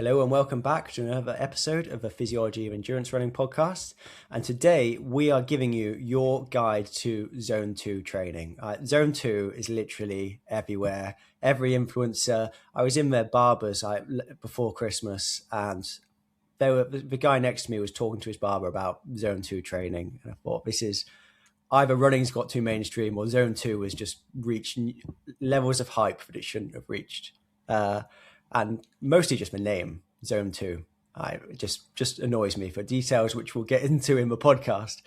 Hello and welcome back to another episode of the Physiology of Endurance Running podcast. And today we are giving you your guide to Zone 2 training. Zone 2 is literally everywhere. Every influencer. I was in their barbers before Christmas, and the guy next to me was talking to his barber about Zone 2 training. And I thought, this is either running's got too mainstream or Zone 2 has just reached levels of hype that it shouldn't have reached. And mostly just the name, Zone 2. It just annoys me for details, which we'll get into in the podcast.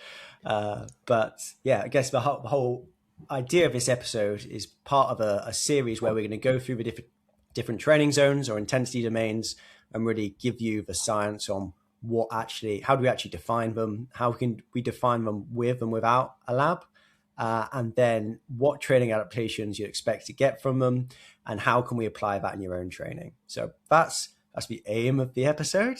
But yeah, I guess the whole idea of this episode is part of a series where we're going to go through the different training zones or intensity domains and really give you the science on how do we actually define them? How can we define them with and without a lab? And then what training adaptations you expect to get from them, and how can we apply that in your own training? So that's the aim of the episode.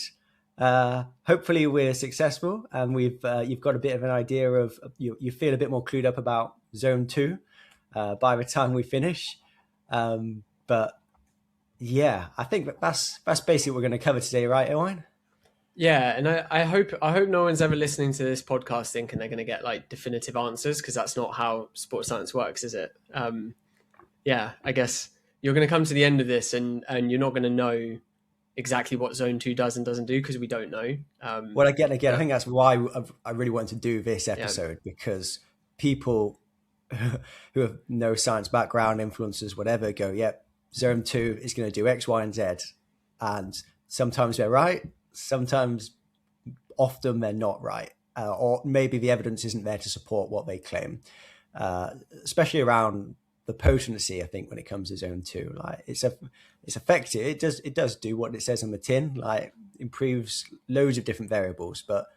Hopefully we're successful, and you've got a bit of an idea of you feel a bit more clued up about Zone 2 by the time we finish. But yeah, I think that's basically what we're going to cover today, right, Owain? Yeah, and I hope no one's ever listening to this podcast thinking they're going to get like definitive answers, because that's not how sports science works, is it? Yeah, I guess you're going to come to the end of this and you're not going to know exactly what Zone 2 does and doesn't do, because we don't know. Well, again, I think that's why I really wanted to do this episode, because people who have no science background, influencers, whatever, go, yep, Zone 2 is going to do X, Y, and Z. And sometimes they're right. Often they're not right, or maybe the evidence isn't there to support what they claim, especially around the potency. I think when it comes to Zone 2, like it's effective. It does do what it says on the tin, like improves loads of different variables. But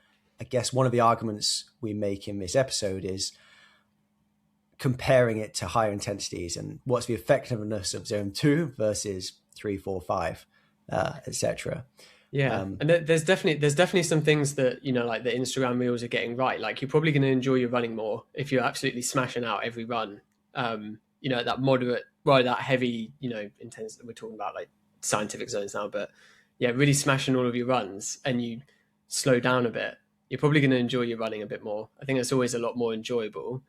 I guess one of the arguments we make in this episode is comparing it to higher intensities and what's the effectiveness of Zone 2 versus 3, 4, 5, etc. Yeah, and there's definitely some things that, like the Instagram reels are getting right. Like, you're probably going to enjoy your running more if you're absolutely smashing out every run. That moderate, that heavy, intensity. We're talking about like scientific zones now, but yeah, really smashing all of your runs, and you slow down a bit. You're probably going to enjoy your running a bit more. I think that's always a lot more enjoyable.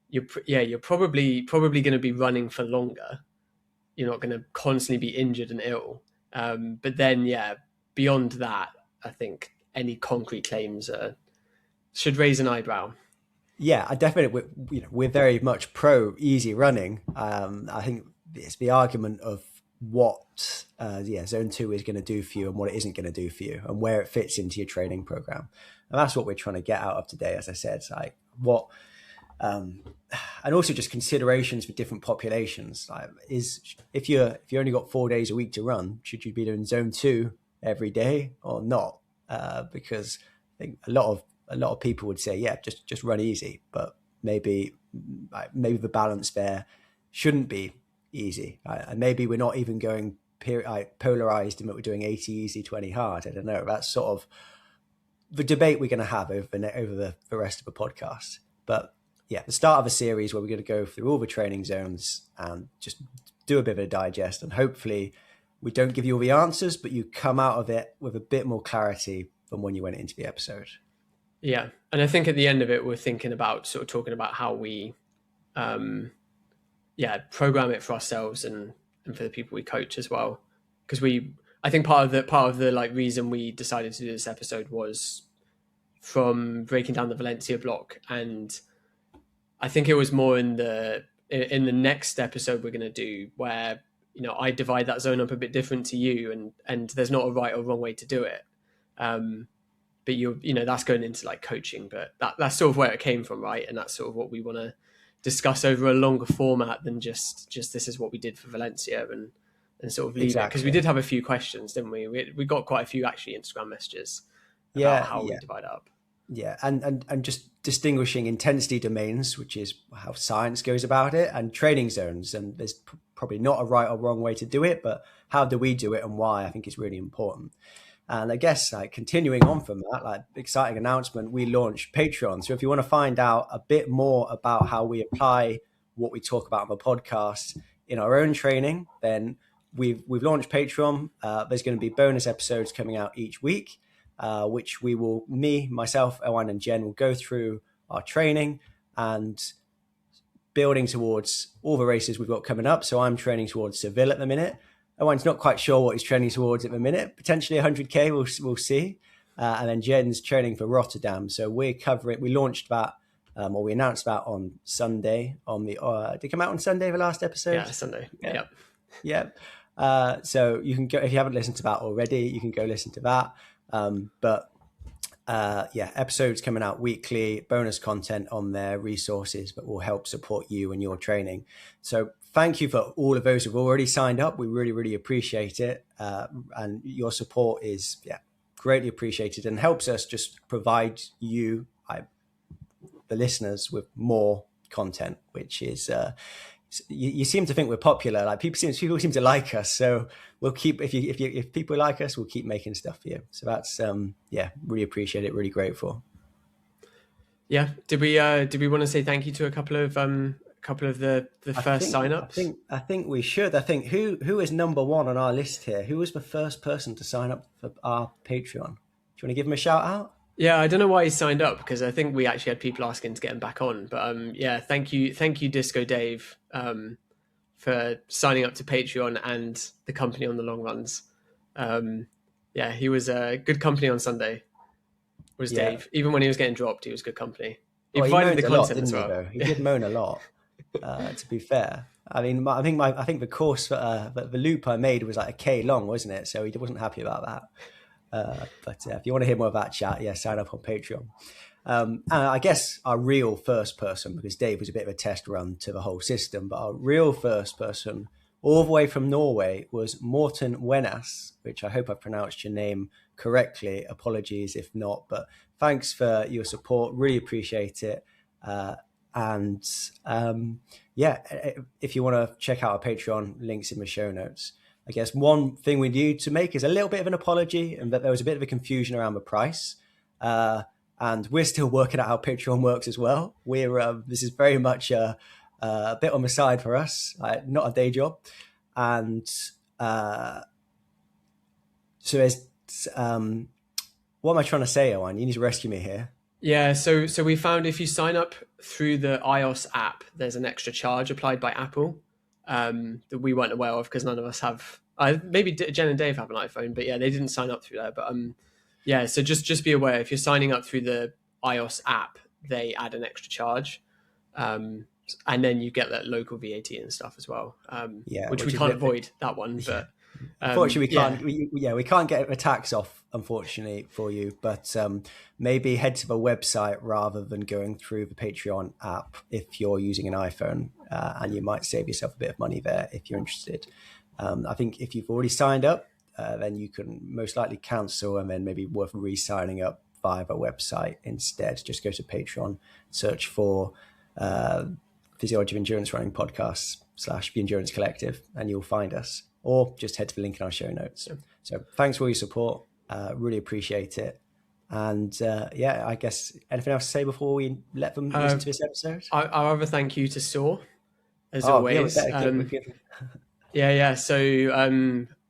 You're probably going to be running for longer. You're not going to constantly be injured and ill. But then, beyond that, I think any concrete claims should raise an eyebrow. Yeah, I definitely, we're very much pro easy running. I think it's the argument of what Zone 2 is going to do for you and what it isn't going to do for you, and where it fits into your training program. And that's what we're trying to get out of today, as I said, like what, and also just considerations for different populations. Like, if you only got 4 days a week to run, should you be doing Zone 2 every day or not? Because I think a lot of people would say, yeah, just run easy, but maybe the balance there shouldn't be easy, right? And maybe we're not even going polarized in that we're doing 80 easy, 20 hard. I don't know. That's sort of the debate we're going to have over the rest of the podcast. But yeah, the start of a series where we're going to go through all the training zones and just do a bit of a digest. And hopefully we don't give you all the answers, but you come out of it with a bit more clarity than when you went into the episode. Yeah. And I think at the end of it, we're thinking about sort of talking about how we, program it for ourselves and for the people we coach as well. Because I think part of the like reason we decided to do this episode was from breaking down the Valencia block, and I think it was more in the next episode we're going to do, where I divide that zone up a bit different to you, and there's not a right or wrong way to do it. But that's going into like coaching, but that's sort of where it came from, right? And that's sort of what we want to discuss over a longer format than just this is what we did for Valencia and sort of leave it, because we did have a few questions, didn't we? We got quite a few actually Instagram messages about how we divide up. Yeah, and just distinguishing intensity domains, which is how science goes about it, and training zones. And there's probably not a right or wrong way to do it, but how do we do it and why, I think is really important. And I guess like continuing on from that, like exciting announcement, we launched Patreon. So if you want to find out a bit more about how we apply what we talk about on the podcast in our own training, then we've launched Patreon. There's going to be bonus episodes coming out each week, which myself, Owain, and Jen will go through our training and building towards all the races we've got coming up. So I'm training towards Seville at the minute. Owain's not quite sure what he's training towards at the minute. Potentially 100k, we'll see. And then Jen's training for Rotterdam. So we launched that, or we announced that on Sunday. Did it come out on Sunday, the last episode? Yeah, Sunday. Yep. So you can go, if you haven't listened to that already, you can go listen to that. Episodes coming out weekly, bonus content on there, resources that will help support you and your training. So thank you for all of those who've already signed up. We really, really appreciate it. And your support is greatly appreciated and helps us just provide you, the listeners, with more content, which is you seem to think we're popular. Like people seem to like us, so we'll keep. If people like us, we'll keep making stuff for you. So that's really appreciate it. Really grateful. Yeah. Did we want to say thank you to a couple of the first sign-ups? I think we should. I think who is number one on our list here? Who was the first person to sign up for our Patreon? Do you want to give him a shout out? Yeah, I don't know why he signed up, because I think we actually had people asking to get him back on. But thank you, Disco Dave, for signing up to Patreon and the company on the long runs. He was a good company on Sunday. Was Dave? Even when he was getting dropped, he was good company. He provided the content as well. He did moan a lot. To be fair, I mean, I think the course the loop I made was like a K long, wasn't it? So he wasn't happy about that. But if you want to hear more of that chat, sign up on Patreon. And I guess our real first person, because Dave was a bit of a test run to the whole system, but our real first person, all the way from Norway, was Morten Wenas, which I hope I pronounced your name correctly. Apologies if not, but thanks for your support. Really appreciate it. If you want to check out our Patreon, links in the show notes. I guess one thing we need to make is a little bit of an apology, and that there was a bit of a confusion around the price. And we're still working out how Patreon works as well. This is very much a bit on the side for us, not a day job. And so there's, what am I trying to say, Owain? You need to rescue me here. Yeah, so we found if you sign up through the iOS app, there's an extra charge applied by Apple that we weren't aware of, because none of us have. Maybe Jen and Dave have an iPhone, but they didn't sign up through there. But so just be aware, if you're signing up through the iOS app, they add an extra charge, and then you get that local VAT and stuff as well. Which we can't avoid that one, but. Unfortunately, we can't get a tax off, unfortunately, for you. But maybe head to the website rather than going through the Patreon app if you're using an iPhone, and you might save yourself a bit of money there if you're interested. I think if you've already signed up, then you can most likely cancel, and then maybe worth re-signing up via the website instead. Just go to Patreon, search for Physiology of Endurance Running Podcasts / The Endurance Collective, and you'll find us. Or just head to the link in our show notes. So thanks for your support. Really appreciate it. And I guess anything else to say before we let them listen to this episode? Our other thank you to Saw, as always. So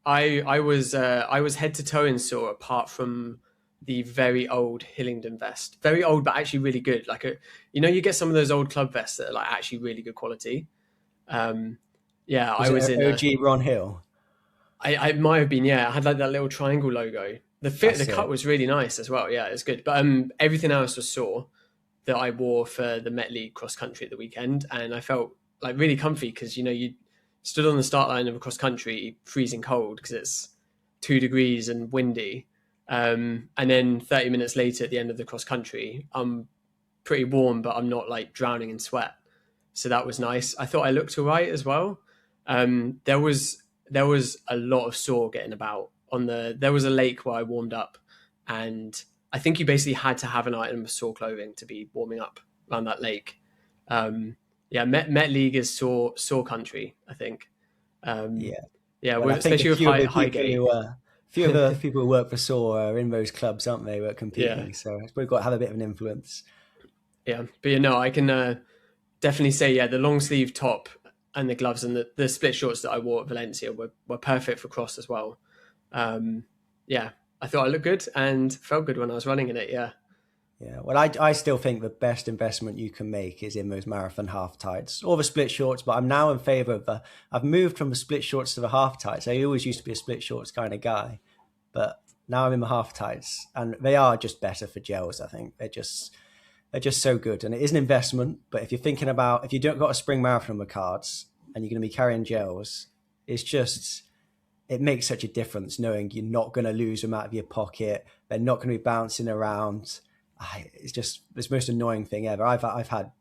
I was head to toe in Saw, apart from the very old Hillingdon vest. Very old, but actually really good. You get some of those old club vests that are actually really good quality. I was in OG Ron Hill. I might have been. I had that little triangle logo. The cut was really nice as well. Yeah, it's good. But everything else was Saw that I wore for the Met League cross country at the weekend, and I felt really comfy, because you stood on the start line of a cross country, freezing cold because it's 2 degrees and windy, and then 30 minutes later at the end of the cross country, I'm pretty warm, but I'm not drowning in sweat. So that was nice. I thought I looked all right as well. There was a lot of Saw getting about there was a lake where I warmed up, and I think you basically had to have an item of Saw clothing to be warming up around that lake. Met League is Saw country, I think. Especially with Highgate. Few of the people who work for Saw are in those clubs, aren't they? We're competing, so we've got to have a bit of an influence. Yeah, but I can definitely say, the long sleeve top and the gloves and the split shorts that I wore at Valencia were perfect for cross as well. Yeah, I thought I looked good and felt good when I was running in it. Yeah. Yeah, well, I still think the best investment you can make is in those marathon half tights or the split shorts. But I'm now in favour of I've moved from the split shorts to the half tights. I always used to be a split shorts kind of guy, but now I'm in the half tights, and they are just better for gels. I think they're just so good, and it is an investment. But if you're thinking about if you don't got a spring marathon on the cards and you're going to be carrying gels, it makes such a difference knowing you're not going to lose them out of your pocket. They're not going to be bouncing around. It's just it's the most annoying thing ever. I've had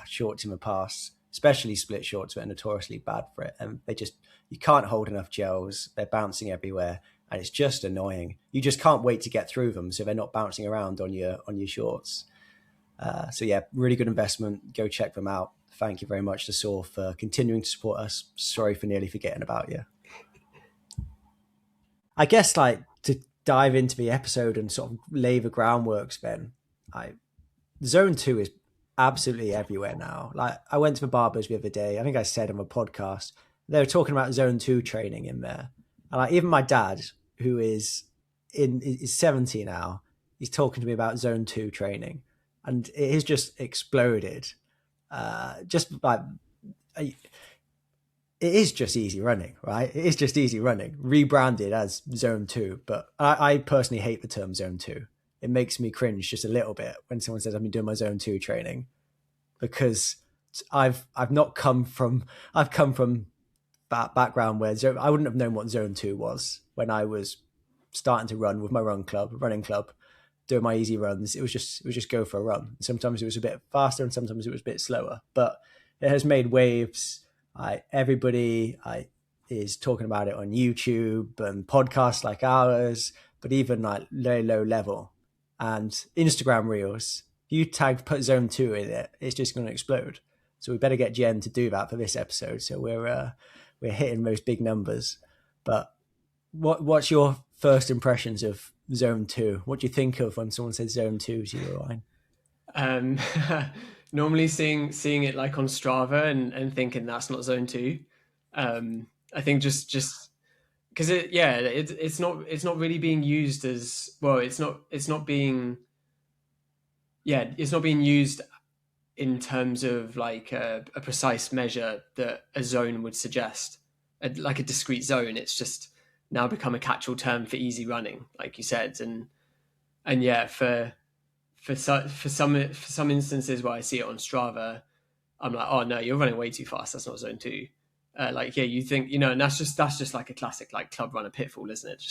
shorts in the past, especially split shorts, that are notoriously bad for it, and you can't hold enough gels. They're bouncing everywhere, and it's just annoying. You just can't wait to get through them, so they're not bouncing around on your shorts. So yeah, really good investment. Go check them out. Thank you very much to Saul for continuing to support us. Sorry for nearly forgetting about you. I guess to dive into the episode and sort of lay the groundwork, Ben, Zone 2 is absolutely everywhere now. I went to the barbers the other day. I think I said on a podcast, they were talking about Zone 2 training in there. And even my dad, who is 70 now, he's talking to me about Zone 2 training. And it has just exploded. It is just easy running, right? It is just easy running, rebranded as Zone 2. But I personally hate the term Zone 2. It makes me cringe just a little bit when someone says I've been doing my Zone 2 training, because I've come from that background where I wouldn't have known what Zone 2 was when I was starting to run with my running club, doing my easy runs. It was just go for a run. Sometimes it was a bit faster and sometimes it was a bit slower, but it has made waves. Everybody is talking about it on YouTube and podcasts like ours, but even very low level and Instagram reels. If you put Zone 2 in it, it's just going to explode. So we better get Jen to do that for this episode. So we're hitting those big numbers. But what's your first impressions of Zone 2? What do you think of when someone says Zone 2 to you, Owain? Normally seeing it on Strava and thinking that's not Zone 2. I think just because it's not really being used as well. It's not being used in terms of a precise measure that a zone would suggest, like a discrete zone. It's just now become a catch-all term for easy running, like you said, and yeah, for some instances where I see it on Strava, I'm like, oh no, you're running way too fast. That's not Zone 2. You think, and that's just like a classic club runner pitfall, isn't it?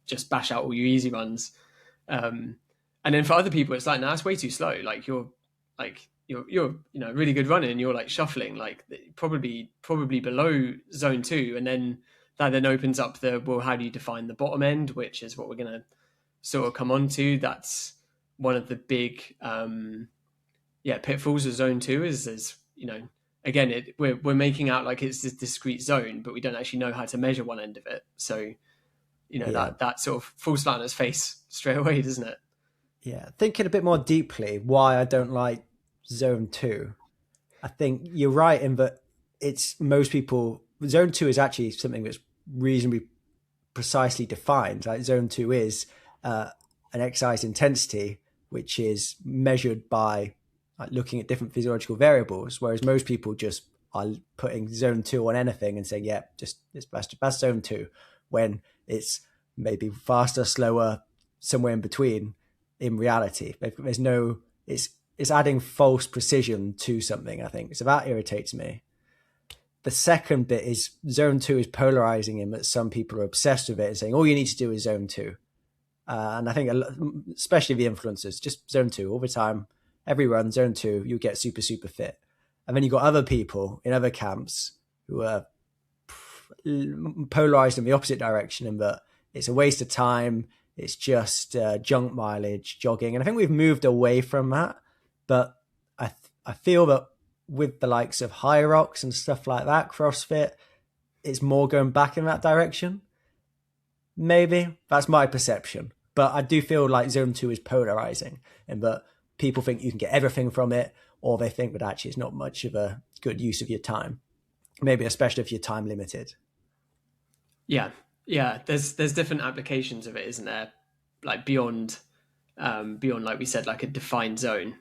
Just bash out all your easy runs. And then for other people, it's no, it's way too slow. You're really good running and you're shuffling, probably below Zone 2. And then that then opens up how do you define the bottom end, which is what we're going to sort of come on to. That's one of the big pitfalls of Zone 2 is again, we're making out like it's this discrete zone, but we don't actually know how to measure one end of it. So that sort of falls flat on its face straight away, doesn't it? Yeah, thinking a bit more deeply why I don't like Zone 2, I think you're right in that it's most people. Zone 2 is actually something that's reasonably precisely defined. Zone 2 is an exercise intensity, which is measured by looking at different physiological variables, whereas most people just are putting Zone 2 on anything and saying, yeah, that's Zone 2, when it's maybe faster, slower, somewhere in between. In reality, it's adding false precision to something, I think. So that irritates me. The second bit is Zone 2 is polarizing in that some people are obsessed with it and saying all you need to do is Zone 2. And I think especially the influencers, just Zone 2 all the time. Every run, Zone 2, you get super, super fit. And then you've got other people in other camps who are polarized in the opposite direction, in that it's a waste of time. It's just junk mileage, jogging. And I think we've moved away from that. But I feel that with the likes of High Rocks and stuff like that, CrossFit, it's more going back in that direction. Maybe. That's my perception. But I do feel like Zone 2 is polarizing, in that people think you can get everything from it, or they think that actually it's not much of a good use of your time. maybe especially if you're time limited. Yeah, yeah. There's different applications of it, isn't there? Like beyond like we said, like a defined zone.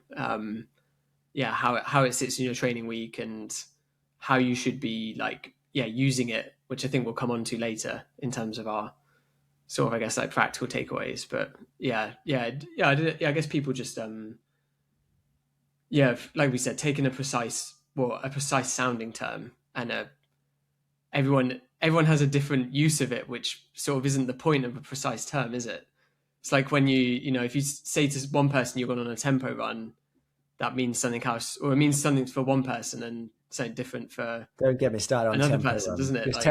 Yeah, how it sits in your training week and how you should be like using it, which I think we'll come on to later in terms of our sort of, I guess, like practical takeaways. But I guess people just like we said, taking a precise sounding term and everyone has a different use of it, which sort of isn't the point of a precise term, is it? It's like when if you say to one person you're going on a tempo run, that means something else, or it means something for one person and something different for Don't get me started on another tempo person, runs, doesn't it? because Like,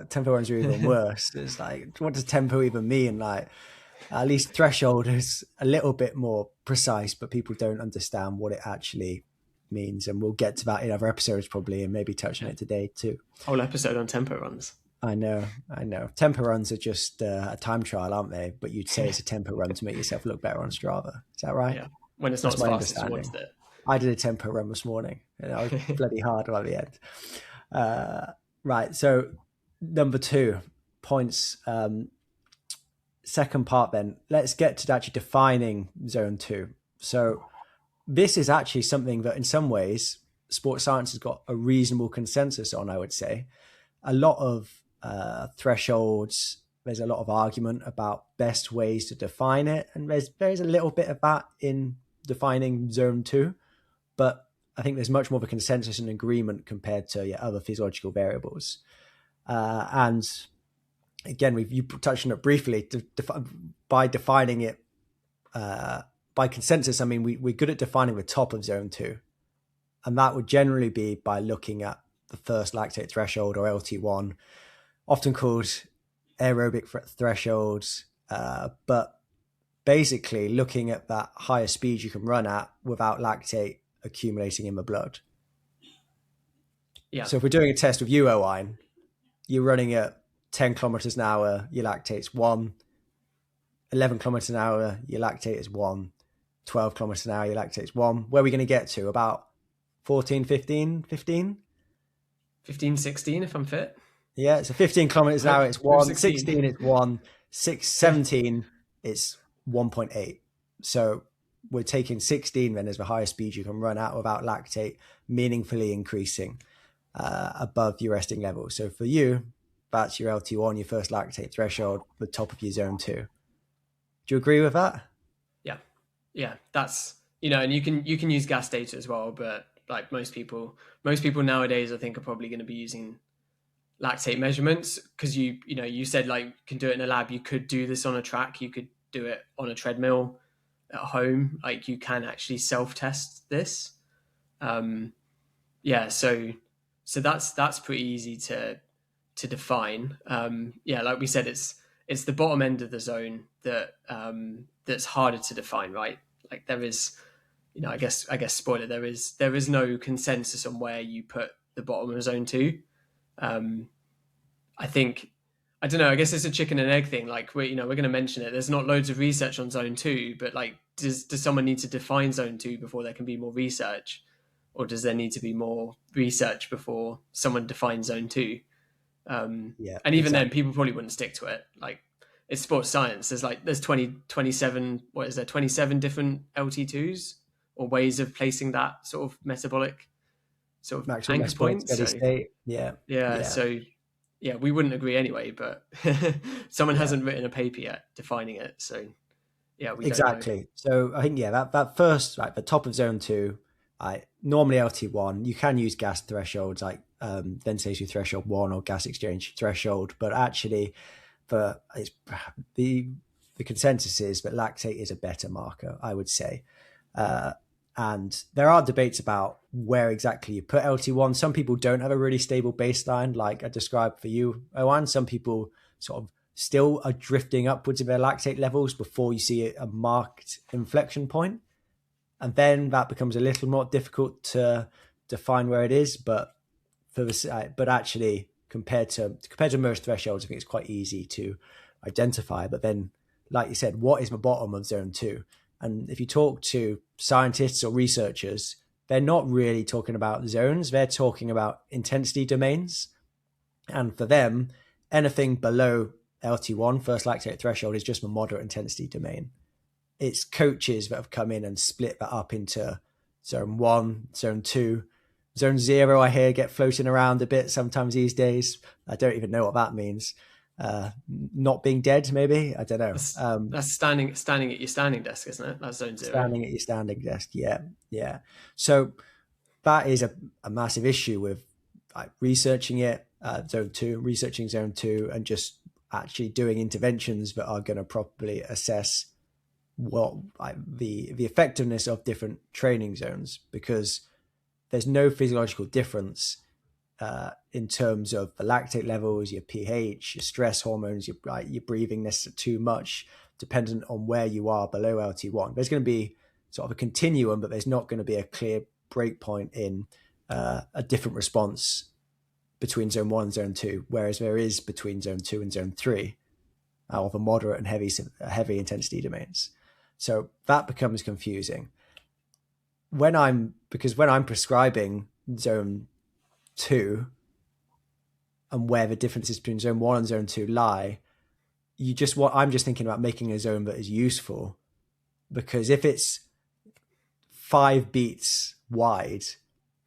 tempo runs are even worse. It's like, what does tempo even mean? Like, at least threshold is a little bit more precise, but people don't understand what it actually means. And we'll get to that in other episodes probably, and maybe touch on it today too. whole episode on tempo runs. I know. Tempo runs are just a time trial, aren't they? But you'd say it's a tempo run to make yourself look better on Strava. Is that right? Yeah, when it's not That's as my fast as you wanted it. I did a tempo run this morning, and I was bloody hard by the end. Right. So number 2 points. Second part, then let's get to actually defining zone 2. So this is actually something that in some ways sports science has got a reasonable consensus on, I would say. A lot of thresholds, there's a lot of argument about best ways to define it, and there's a little bit of that in defining zone 2, but I think there's much more of a consensus and agreement compared to other physiological variables. And again, you touched on it briefly. By defining it by consensus, I mean we're good at defining the top of zone 2, and that would generally be by looking at the first lactate threshold, or LT1, often called aerobic thresholds, but basically looking at that higher speed you can run at without lactate accumulating in the blood. Yeah. So if we're doing a test with you, Owain, you're running at 10 kilometers an hour, your lactate's 1. 11 kilometers an hour, your lactate is 1. 12 kilometers an hour, your lactate's 1. Where are we going to get to? About 14, 15? 15, 16 if I'm fit. Yeah, so 15 kilometers an hour, it's 1. 16, it's 1. 17, it's 1.8. So we're taking 16 then as the highest speed you can run at without lactate meaningfully increasing above your resting level. So for you, that's your LT1, your first lactate threshold, the top of your zone 2. Do you agree with that? Yeah, that's, and you can use gas data as well, but like most people nowadays, I think, are probably going to be using lactate measurements, because you said like you can do it in a lab. You could do this on a track. You could do it on a treadmill at home. Like you can actually self-test this. So that's pretty easy to define. Like we said, it's the bottom end of the zone that that's harder to define, right? Like there is, I guess spoiler, there is no consensus on where you put the bottom of zone 2. I think, I don't know, I guess it's a chicken and egg thing. Like we're going to mention it. There's not loads of research on zone 2, but like, does someone need to define zone 2 before there can be more research? Or does there need to be more research before someone defines zone 2? And even then, people probably wouldn't stick to it. Like, it's sports science. There's 27, what is there, 27 different LT2s or ways of placing that sort of metabolic sort of maximum anchor point. State. So we wouldn't agree anyway, but someone hasn't written a paper yet defining it. So we exactly. So I think that first, like the top of zone 2, normally LT1, you can use gas thresholds like ventilation threshold 1 or gas exchange threshold, but actually the consensus is that lactate is a better marker, I would say. And there are debates about where exactly you put LT1. Some people don't have a really stable baseline, like I described for you, Owain. Some people sort of still are drifting upwards of their lactate levels before you see a marked inflection point. And then that becomes a little more difficult to define where it is. But actually, compared to most thresholds, I think it's quite easy to identify. But then, like you said, what is the bottom of zone 2? And if you talk to scientists or researchers, they're not really talking about zones. They're talking about intensity domains. And for them, anything below LT1, first lactate threshold, is just a moderate intensity domain. It's coaches that have come in and split that up into zone 1, zone 2, zone 0. I hear get floating around a bit sometimes these days. I don't even know what that means. Not being dead, maybe. I don't know. That's standing at your standing desk, isn't it? That's zone 0. Standing at your standing desk. Yeah. So that is a massive issue with like researching it, researching zone 2, and just actually doing interventions that are going to properly assess what the effectiveness of different training zones, because there's no physiological difference in terms of the lactate levels, your pH, your stress hormones, your breathingness too much, dependent on where you are below LT1. There's going to be sort of a continuum, but there's not going to be a clear break point in a different response between zone 1 and zone 2, whereas there is between zone 2 and zone 3 of a moderate and heavy intensity domains. So that becomes confusing. When I'm prescribing zone 2 and where the differences between zone 1 and zone 2 lie, I'm just thinking about making a zone that is useful, because if it's 5 beats wide,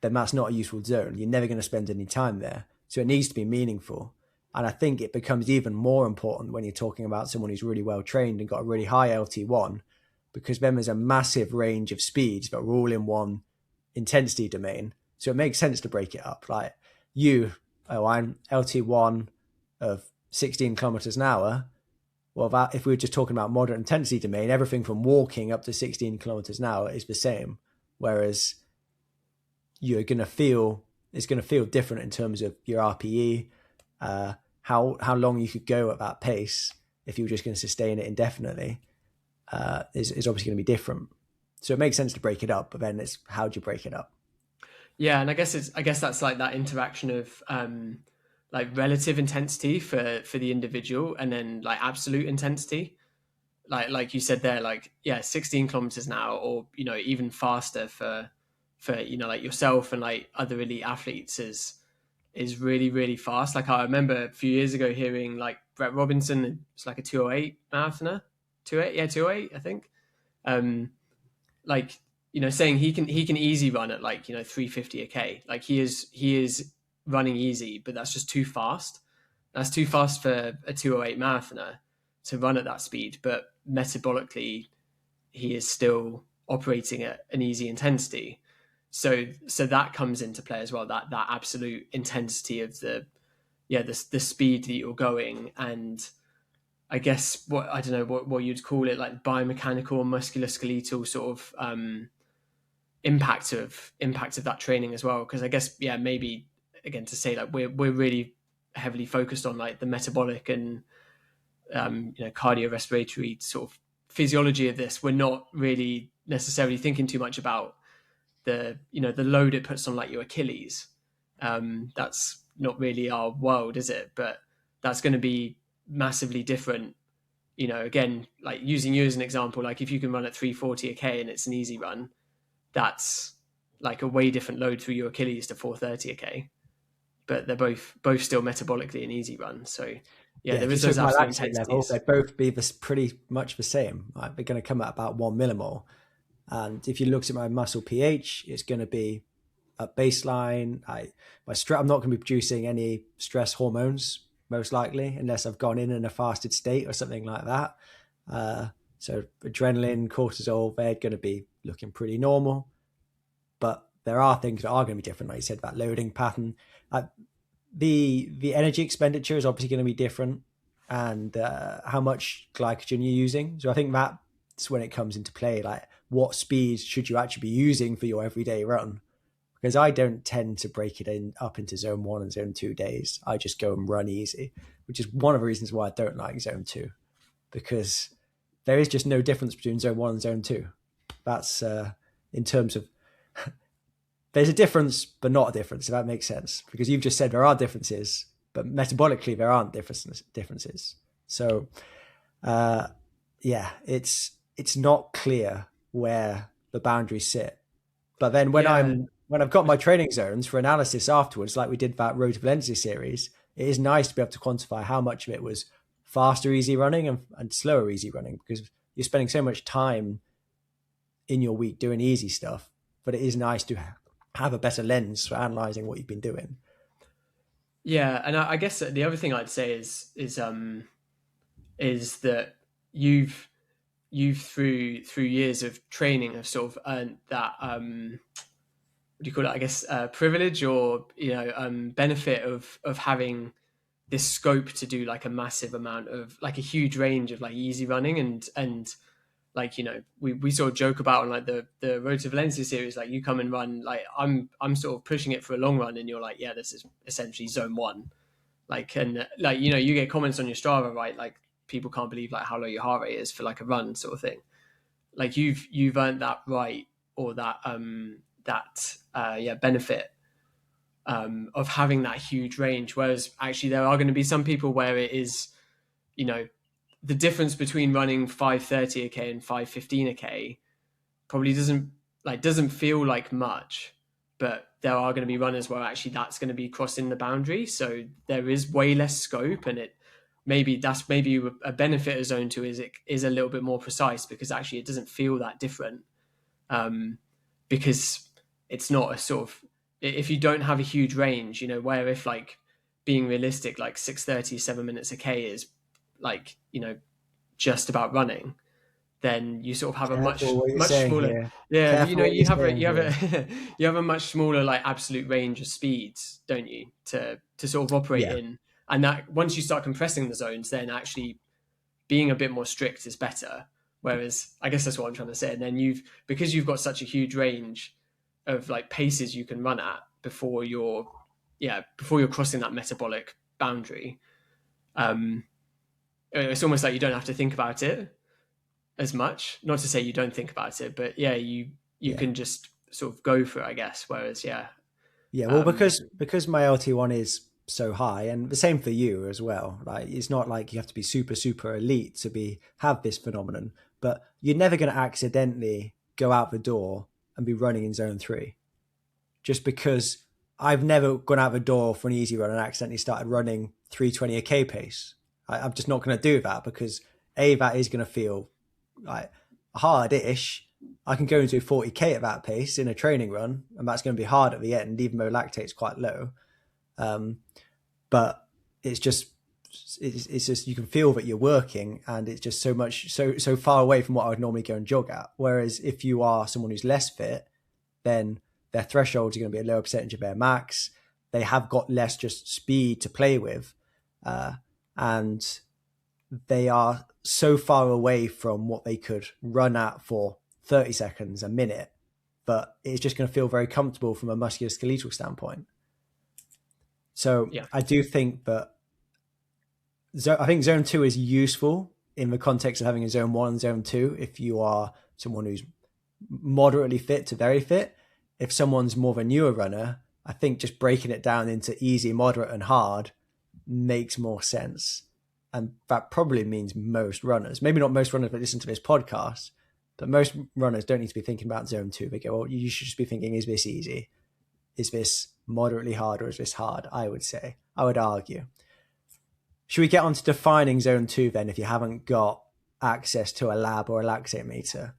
then that's not a useful zone. You're never going to spend any time there. So it needs to be meaningful. And I think it becomes even more important when you're talking about someone who's really well trained and got a really high LT1, because then there's a massive range of speeds that are all in one intensity domain. So it makes sense to break it up. Like I'm LT1 of 16 kilometers an hour. Well, if we were just talking about moderate intensity domain, everything from walking up to 16 kilometers an hour is the same. Whereas it's going to feel different in terms of your RPE, how long you could go at that pace if you were just going to sustain it indefinitely, is obviously going to be different. So it makes sense to break it up, but then it's how do you break it up? Yeah, and I guess that's like that interaction of like relative intensity for the individual, and then like absolute intensity. Like you said there, 16 kilometers an hour, or even faster for like yourself and like other elite athletes is really, really fast. Like I remember a few years ago hearing like Brett Robinson, it's like a 208 marathoner, 208 I think. Saying he can easy run at 350 a k. Like he is running easy, but that's just too fast. That's too fast for a 208 marathoner to run at that speed, but metabolically he is still operating at an easy intensity. So that comes into play as well, that absolute intensity of the speed that you're going. And I guess what you'd call it, like biomechanical or musculoskeletal sort of impact of that training as well. Because I guess maybe again to say like we're really heavily focused on like the metabolic and cardiorespiratory sort of physiology of this. We're not really necessarily thinking too much about the load it puts on like your Achilles. That's not really our world, is it? But that's going to be massively different. Again, like using you as an example, like if you can run at 340 a k and it's an easy run, that's like a way different load through your Achilles to 430 a k. But they're both still metabolically an easy run. So there is those absolute intensities. They'd both be pretty much the same. Like they're going to come at about 1 millimole. And if you looked at my muscle pH, it's going to be at baseline. I'm not going to be producing any stress hormones, most likely, unless I've gone in a fasted state or something like that. So adrenaline, cortisol, they're going to be looking pretty normal. But there are things that are going to be different, like you said, that loading pattern. The energy expenditure is obviously going to be different, and how much glycogen you're using. So I think that's when it comes into play, like what speeds should you actually be using for your everyday run? Because I don't tend to break it up into zone 1 and zone 2 days. I just go and run easy, which is one of the reasons why I don't like zone 2, because there is just no difference between zone 1 and zone 2. That's in terms of there's a difference, but not a difference, if that makes sense. Because you've just said there are differences, but metabolically there aren't differences. So, it's not clear where the boundaries sit. But then Yeah. when I've got my training zones for analysis afterwards, like we did that Road to Valencia series, it is nice to be able to quantify how much of it was faster easy running and slower easy running, because you're spending so much time in your week doing easy stuff. But it is nice to have a better lens for analyzing what you've been doing. Yeah, and I guess the other thing I'd say is that you've through years of training have sort of earned that what do you call it? I guess privilege, or benefit of having this scope to do like a massive amount of, like, a huge range of like easy running, and like, we sort of joke about on like the Road to Valencia series, like you come and run, like I'm sort of pushing it for a long run, and you're like, yeah, this is essentially zone one, like, and like, you get comments on your Strava, right? Like, people can't believe like how low your heart rate is for like a run sort of thing. Like, you've earned that right, or that benefit of having that huge range. Whereas actually there are going to be some people where it is, the difference between running 5:30 a k and 5:15 a k probably doesn't feel like much, but there are going to be runners where actually that's going to be crossing the boundary. So there is way less scope, and that's maybe a benefit of zone two, is it is a little bit more precise, because actually it doesn't feel that different, because it's not a sort of, if you don't have a huge range, where if, like, being realistic, like 6:30, 7 minutes a k is like, just about running, then you sort of have a Careful much what you're much saying smaller, here. yeah, Careful what you you're have a saying here. you have a much smaller like absolute range of speeds, don't you, to sort of operate Yeah. in. And that once you start compressing the zones, then actually being a bit more strict is better. Whereas I guess that's what I'm trying to say. And then because you've got such a huge range of like paces you can run at before you're crossing that metabolic boundary, it's almost like you don't have to think about it as much. Not to say you don't think about it, but yeah, you Yeah. can just sort of go for it, I guess. Whereas Yeah, well, um, because my LT1 is so high, and the same for you as well. Like, it's not like you have to be super super elite to have this phenomenon, but you're never going to accidentally go out the door and be running in zone three. Just because I've never gone out the door for an easy run and accidentally started running 320 a k pace. I'm just not going to do that, because that is going to feel like hard-ish. I can go into 40k at that pace in a training run, and that's going to be hard at the end, even though lactate's quite low. But it's just you can feel that you're working, and it's just so far away from what I would normally go and jog at. Whereas if you are someone who's less fit, then their thresholds are going to be a lower percentage of their max. They have got less just speed to play with, and they are so far away from what they could run at for 30 seconds, a minute, but it's just going to feel very comfortable from a musculoskeletal standpoint. So yeah, I do think that I think zone two is useful in the context of having a zone one and zone two if you are someone who's moderately fit to very fit. If someone's more of a newer runner, I think just breaking it down into easy, moderate, and hard makes more sense. And that probably means most runners, maybe not most runners that listen to this podcast, but most runners don't need to be thinking about zone two. They go, well, you should just be thinking, is this easy? Is this moderately hard, or is this hard? I would argue. Should we get on to defining zone two then, if you haven't got access to a lab or a lactate meter?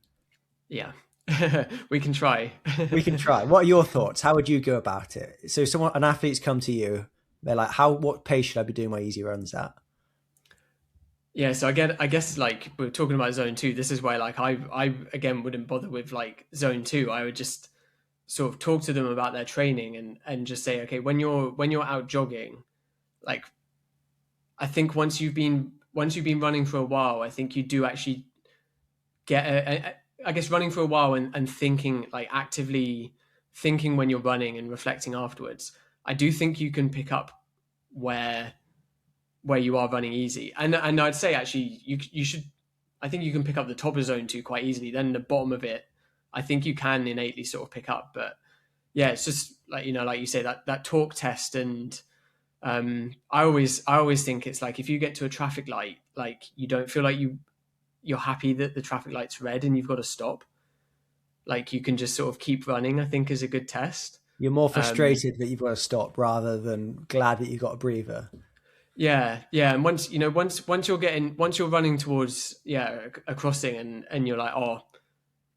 yeah. We can try. We can try. What are your thoughts? How would you go about it? So an athlete's come to you, they're like, what pace should I be doing my easy runs at? Yeah, so I guess like we're talking about zone two. This is where like I again wouldn't bother with like zone two. I would just sort of talk to them about their training, and just say, okay, when you're out jogging, like, I think once you've been running for a while, I think you do actually get I guess running for a while, and thinking, like, actively thinking when you're running and reflecting afterwards. I do think you can pick up where you are running easy, and I'd say actually you should. I think you can pick up the top of zone two quite easily. Then the bottom of it, I think you can innately sort of pick up. But yeah, it's just like, like you say, that talk test. And I always think it's like, if you get to a traffic light, like, you don't feel like you're happy that the traffic light's red and you've got to stop. like you can just sort of keep running, I think is a good test. You're more Um, frustrated that you've got to stop rather than glad that you got a breather. yeah, and once you're running towards a crossing, and you're like, oh,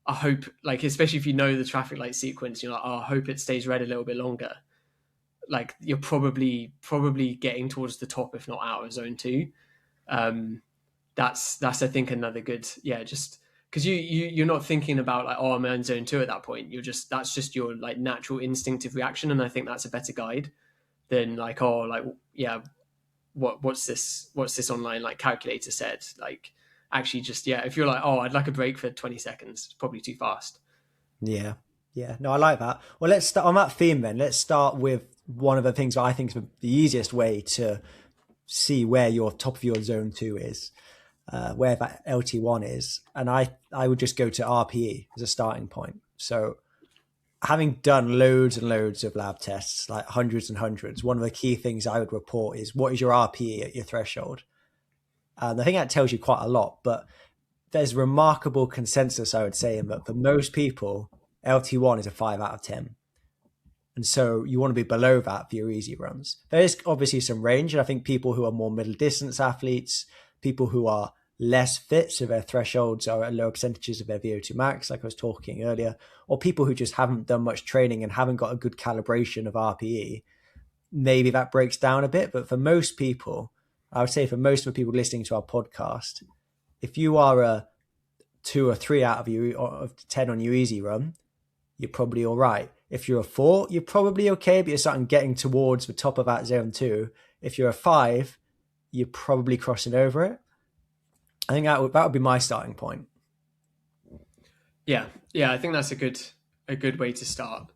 I hope, like, especially if you know the traffic light sequence, you're like, oh, I hope it stays red a little bit longer. Like you're probably getting towards the top, if not out of zone two. Um, that's I think another good, just because you're not thinking about like, oh, I'm in zone two at that point. You're just, that's just your like natural instinctive reaction, and I think that's a better guide than like, oh, like, yeah, what's this online like calculator said, like, actually just, if you're like, oh, I'd like a break for 20 seconds, it's probably too fast. Yeah. Yeah. No, I like that. Well, let's start on that theme then. Let's start with one of the things that I think is the easiest way to see where your top of your zone two is, where that LT1 is. And I would just go to RPE as a starting point. So having done loads and loads of lab tests, like hundreds and hundreds, one of the key things I would report is what is your RPE at your threshold? And I think that tells you quite a lot, but there's remarkable consensus, I would say, in that for most people, LT1 is a 5 out of 10. And so you want to be below that for your easy runs. There is obviously some range. And I think people who are more middle distance athletes, people who are less fit, so their thresholds are at lower percentages of their VO2 max, like I was talking earlier, or people who just haven't done much training and haven't got a good calibration of RPE, maybe that breaks down a bit. But for most people, I would say for most of the people listening to our podcast, if you are a 2 or 3 out of 10 on your easy run, you're probably all right. If you're a 4, you're probably okay, but you're starting getting towards the top of that zone 2. If you're a 5, you're probably crossing over it. I think that would be my starting point. Yeah, I think that's a good way to start.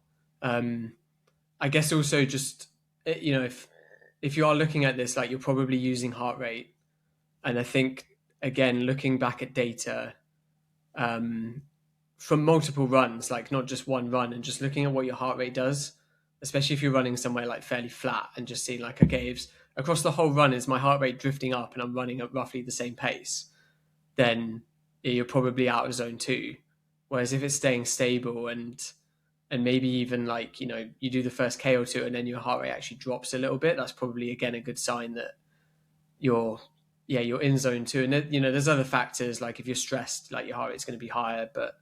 um I guess also just, if you are looking at this, like, you're probably using heart rate, and I think, again, looking back at data, um from multiple runs, like not just one run, and just looking at what your heart rate does, especially if you're running somewhere like fairly flat, and just seeing like, okay, if across the whole run is my heart rate drifting up and I'm running at roughly the same pace, then you're probably out of zone two. Whereas if it's staying stable, and maybe even like, you do the first K or two and then your heart rate actually drops a little bit, that's probably again a good sign that you're you're in zone two. And there's other factors, like if you're stressed, like your heart rate's going to be higher. But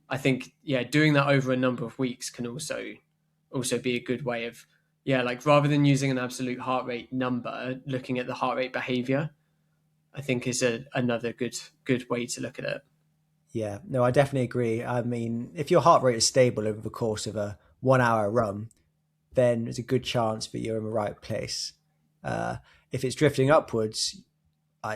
I think, doing that over a number of weeks can also be a good way of, like, rather than using an absolute heart rate number, looking at the heart rate behavior, I think is another good way to look at it. Yeah, no, I definitely agree. I mean, if your heart rate is stable over the course of a 1 hour run, then there's a good chance that you're in the right place. Uh, if it's drifting upwards,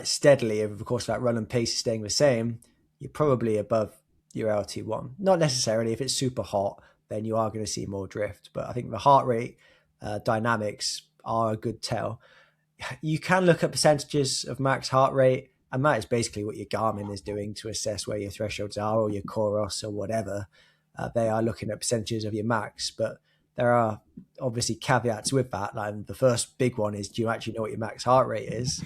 steadily over the course of that run and pace is staying the same, you're probably above your LT1. Not necessarily. If it's super hot, then you are going to see more drift. But I think the heart rate dynamics are a good tell. You can look at percentages of max heart rate, and that is basically what your Garmin is doing to assess where your thresholds are, or your Coros or whatever. They are looking at percentages of your max, but there are obviously caveats with that. Like the first big one is, do you actually know what your max heart rate is?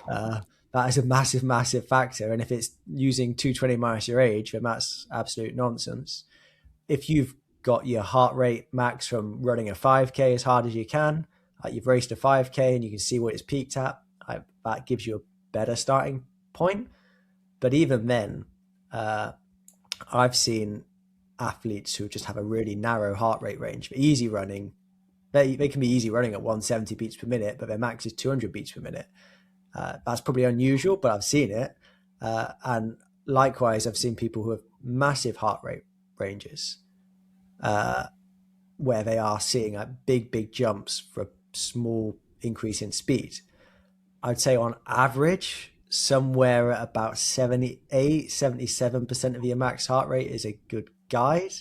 Uh, that is a massive, massive factor. And if it's using 220 minus your age, then that's absolute nonsense. If you've got your heart rate max from running a 5K as hard as you can, you've raced a 5K and you can see what it's peaked at, that gives you a better starting point. But even then, I've seen athletes who just have a really narrow heart rate range. For easy running, they can be easy running at 170 beats per minute, but their max is 200 beats per minute. That's probably unusual, but I've seen it. And likewise, I've seen people who have massive heart rate ranges, where they are seeing like big, big jumps for a small increase in speed. I'd say on average, somewhere at about 78, 77% of your max heart rate is a good guide.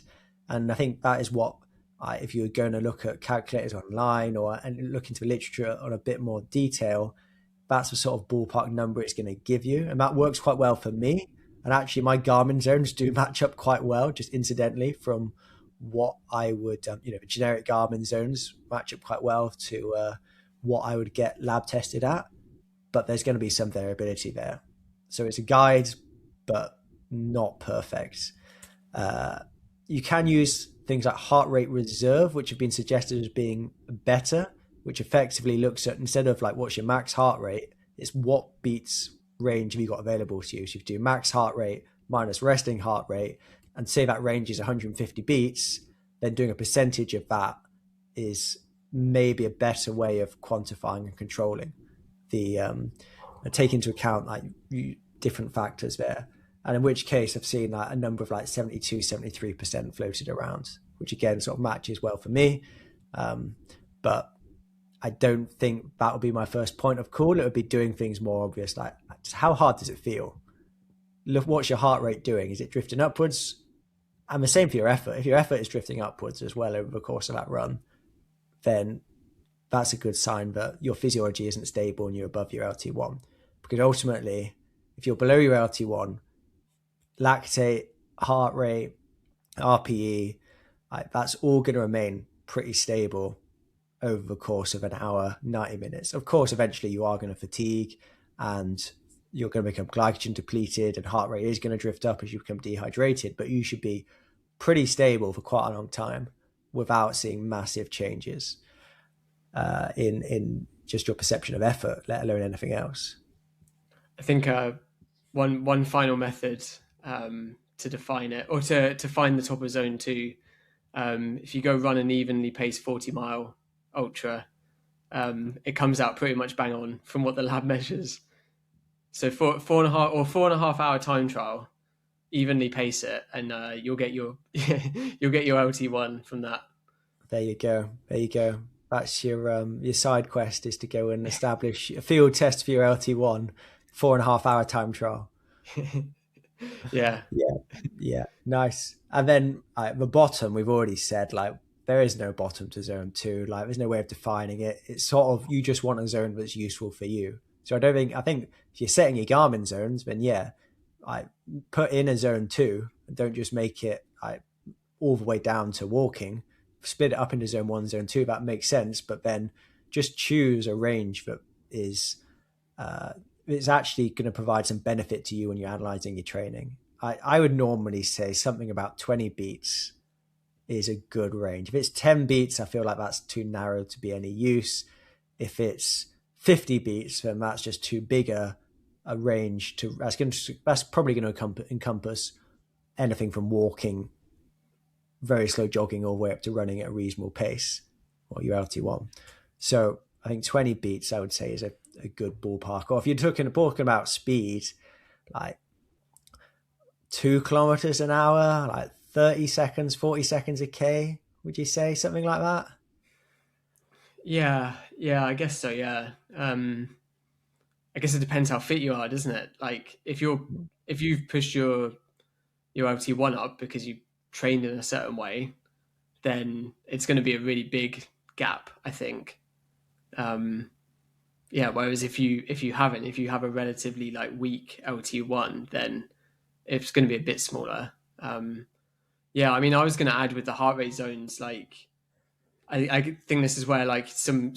And I think that is what, if you're going to look at calculators online and look into the literature on a bit more detail, that's the sort of ballpark number it's going to give you. And that works quite well for me. And actually, my Garmin zones do match up quite well, just incidentally, from what I would, generic Garmin zones match up quite well to what I would get lab tested at. But there's going to be some variability there. So it's a guide, but not perfect. Uh, you can use things like heart rate reserve, which have been suggested as being better, which effectively looks at, instead of like what's your max heart rate, it's what beats range have you got available to you. So if you do max heart rate minus resting heart rate, and say that range is 150 beats, then doing a percentage of that is maybe a better way of quantifying and controlling the take into account like different factors there. And in which case I've seen like a number of like 72, 73% floated around, which again sort of matches well for me. But I don't think that would be my first point of call. It would be doing things more obvious, like just how hard does it feel? Look, what's your heart rate doing? Is it drifting upwards? And the same for your effort. If your effort is drifting upwards as well over the course of that run, then that's a good sign that your physiology isn't stable and you're above your LT1. Because ultimately, if you're below your LT1, lactate, heart rate, RPE, like, that's all going to remain pretty stable over the course of an hour, 90 minutes. Of course, eventually you are going to fatigue and you're going to become glycogen depleted and heart rate is going to drift up as you become dehydrated, but you should be pretty stable for quite a long time without seeing massive changes in just your perception of effort, let alone anything else. I think one final method to define it, or to find the top of zone 2, if you go run an evenly paced 40-mile ultra, it comes out pretty much bang on from what the lab measures. So for 4.5 hour time trial, evenly pace it, and you'll get your you'll get your LT1 from that. There you go. That's your side quest, is to go and establish a field test for your LT1, 4.5 hour time trial. Yeah. Nice. And then the bottom, we've already said, like, there is no bottom to zone 2. Like, there's no way of defining it. It's sort of, you just want a zone that's useful for you. So I think if you're setting your Garmin zones, then yeah, I put in a zone 2 and don't just make it like all the way down to walking. Split it up into zone 1, zone 2. That makes sense, but then just choose a range that is it's actually going to provide some benefit to you when you're analyzing your training. I would normally say something about 20 beats is a good range. If it's 10 beats, I feel like that's too narrow to be any use. If it's 50 beats, then that's just too big a range to. That's probably going to encompass anything from walking, very slow jogging, all the way up to running at a reasonable pace, or your LT1. So I think 20 beats, I would say, is a good ballpark. Or if you're talking about speed, like 2 kilometers an hour, like 30 seconds, 40 seconds a K, would you say something like that? Yeah, I guess so. Yeah. I guess it depends how fit you are, doesn't it? Like if you've pushed your LT1 up because you trained in a certain way, then it's going to be a really big gap, I think. Whereas if you have a relatively like weak LT1, then it's going to be a bit smaller. I mean, I was going to add with the heart rate zones, like I think this is where like some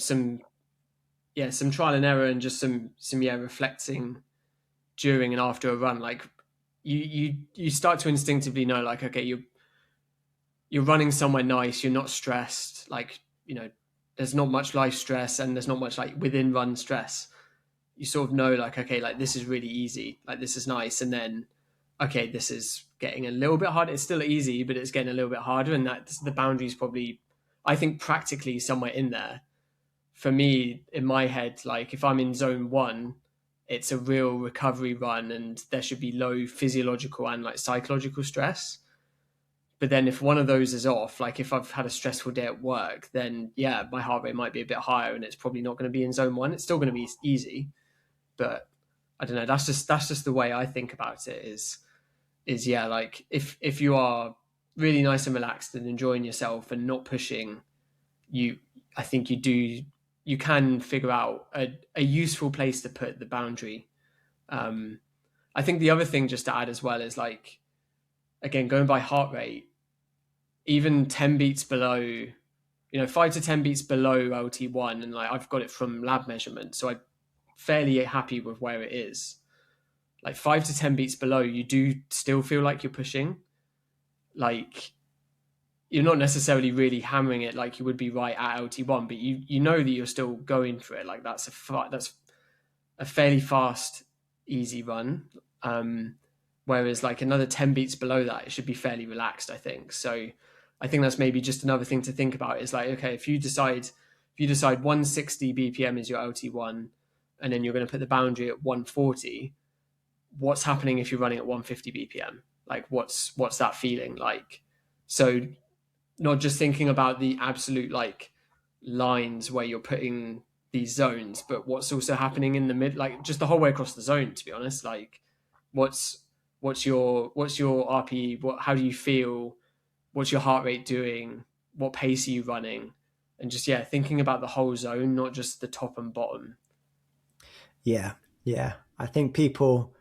trial and error and just some reflecting during and after a run, like you start to instinctively know, like, okay, you're running somewhere nice, you're not stressed, like, you know, there's not much life stress and there's not much like within run stress. You sort of know, like, okay, like this is really easy, like this is nice, and then okay, this is getting a little bit harder. It's still easy, but it's getting a little bit harder, and that's the boundary's probably, I think, practically somewhere in there. For me, in my head, like if I'm in zone 1, it's a real recovery run and there should be low physiological and like psychological stress. But then if one of those is off, like if I've had a stressful day at work, then yeah, my heart rate might be a bit higher and it's probably not going to be in zone 1. It's still going to be easy, but I don't know. That's just the way I think about it is yeah, like if you are really nice and relaxed and enjoying yourself and not pushing, I think you can figure out a useful place to put the boundary. I think the other thing just to add as well is, like, again, going by heart rate, even 10 beats below, 5 to 10 beats below LT1, and like I've got it from lab measurement, so I'm fairly happy with where it is. Like 5 to 10 beats below, you do still feel like you're pushing. Like you're not necessarily really hammering it like you would be right at LT1, but you know that you're still going for it. Like that's a fairly fast, easy run. Whereas like another 10 beats below that, it should be fairly relaxed, I think. So I think that's maybe just another thing to think about is like, okay, if you decide 160 BPM is your LT1, and then you're going to put the boundary at 140, what's happening if you're running at 150 BPM? Like what's that feeling like? So not just thinking about the absolute like lines where you're putting these zones, but what's also happening in the mid, like just the whole way across the zone, to be honest. Like what's your RPE? How do you feel? What's your heart rate doing? What pace are you running? And just, yeah, thinking about the whole zone, not just the top and bottom. Yeah. Yeah. I think people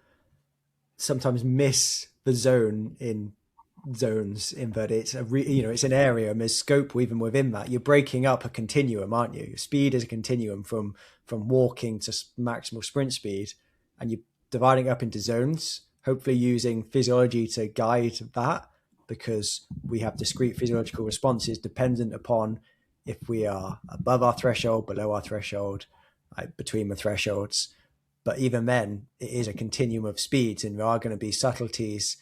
sometimes miss the zone in zones in that it's it's an area and there's scope even within that. You're breaking up a continuum, aren't you? Your speed is a continuum from walking to maximal sprint speed, and you're dividing up into zones, hopefully using physiology to guide that, because we have discrete physiological responses dependent upon if we are above our threshold, below our threshold, like between the thresholds. But even then, it is a continuum of speeds, and there are going to be subtleties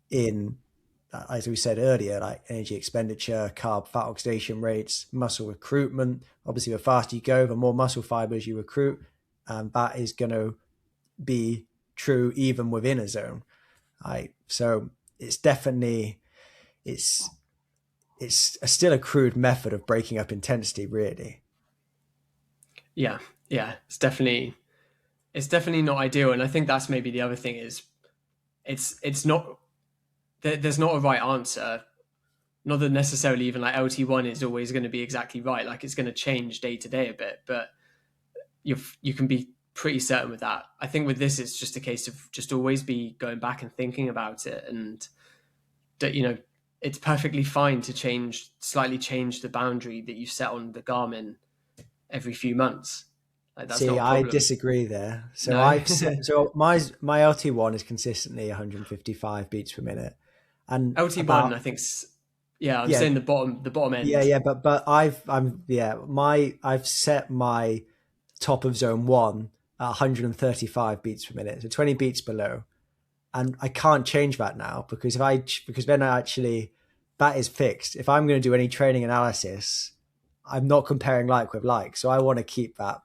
in, as we said earlier, like energy expenditure, carb fat oxidation rates, muscle recruitment. Obviously, the faster you go, the more muscle fibers you recruit, and that is going to be true even within a zone. So it's definitely it's still a crude method of breaking up intensity, really. Yeah, it's definitely not ideal, and I think that's maybe the other thing is it's not, there's not a right answer. Not that necessarily even like LT1 is always going to be exactly right. Like it's going to change day to day a bit, but you can be pretty certain with that. I think with this, it's just a case of just always be going back and thinking about it, and that it's perfectly fine to slightly change the boundary that you set on the Garmin every few months. Like that's not a I problem. disagree there. So No. I've set, so my LT1 is consistently 155 beats per minute, and LT1, I think. Yeah, I'm saying the bottom end. Yeah, but I've set my top of zone 1 at 135 beats per minute, so 20 beats below, and I can't change that now because then I actually, that is fixed. If I'm going to do any training analysis, I'm not comparing like with like, so I want to keep that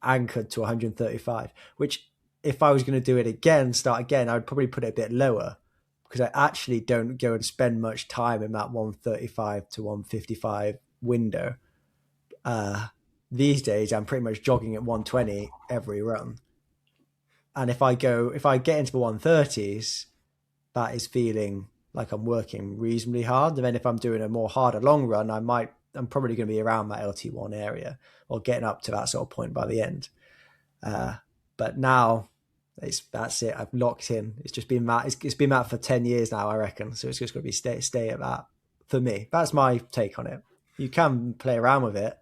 anchored to 135, which if I was going to do it again, start again, I would probably put it a bit lower, because I actually don't go and spend much time in that 135 to 155 window. These days, I'm pretty much jogging at 120 every run. And if I get into the 130s, that is feeling like I'm working reasonably hard. And then if I'm doing a more harder long run, I'm probably going to be around that LT1 area or getting up to that sort of point by the end. But now that's it. I've locked in. It's just been that. It's been that for 10 years now, I reckon. So it's just going to be stay at that for me. That's my take on it. You can play around with it,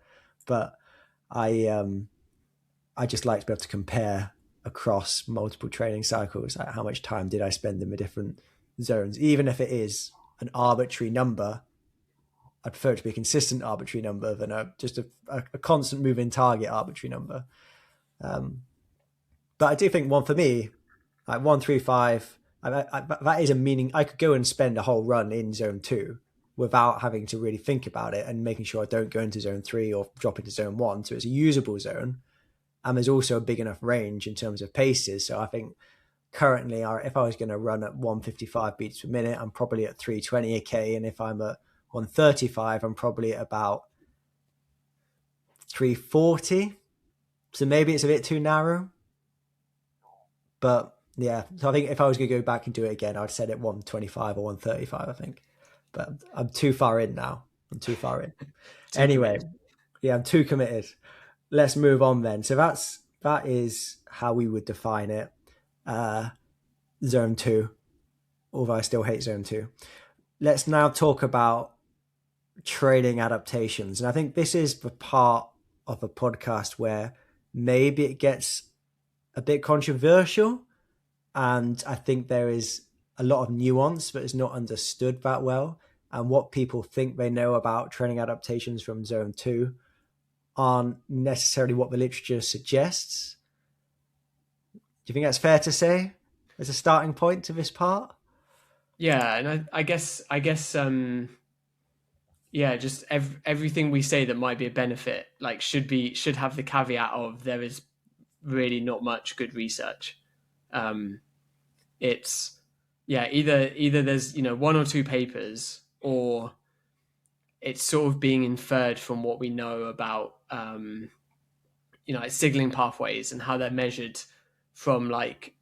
but I just like to be able to compare across multiple training cycles. Like how much time did I spend in the different zones, even if it is an arbitrary number. I prefer it to be a consistent arbitrary number than just a constant moving target arbitrary number. But I do think one for me, like 135, that is a meaning. I could go and spend a whole run in zone 2 without having to really think about it, and making sure I don't go into zone 3 or drop into zone 1. So it's a usable zone. And there's also a big enough range in terms of paces. So I think currently, if I was going to run at 155 beats per minute, I'm probably at 320 a K. And if I'm at 135, I'm probably at about 340. So maybe it's a bit too narrow. But yeah, so I think if I was going to go back and do it again, I'd set it 125 or 135, I think. But I'm too far in now. Anyway, yeah, I'm too committed. Let's move on then. So that is how we would define it. Zone 2, although I still hate zone 2. Let's now talk about training adaptations. And I think this is the part of a podcast where maybe it gets a bit controversial. And I think there is a lot of nuance that is not understood that well. and what people think they know about training adaptations from zone 2 aren't necessarily what the literature suggests. Do you think that's fair to say as a starting point to this part? Yeah, and I guess just everything we say that might be a benefit like should have the caveat of there is really not much good research. Um, it's either there's one or two papers, or it's sort of being inferred from what we know about like signaling pathways and how they're measured from like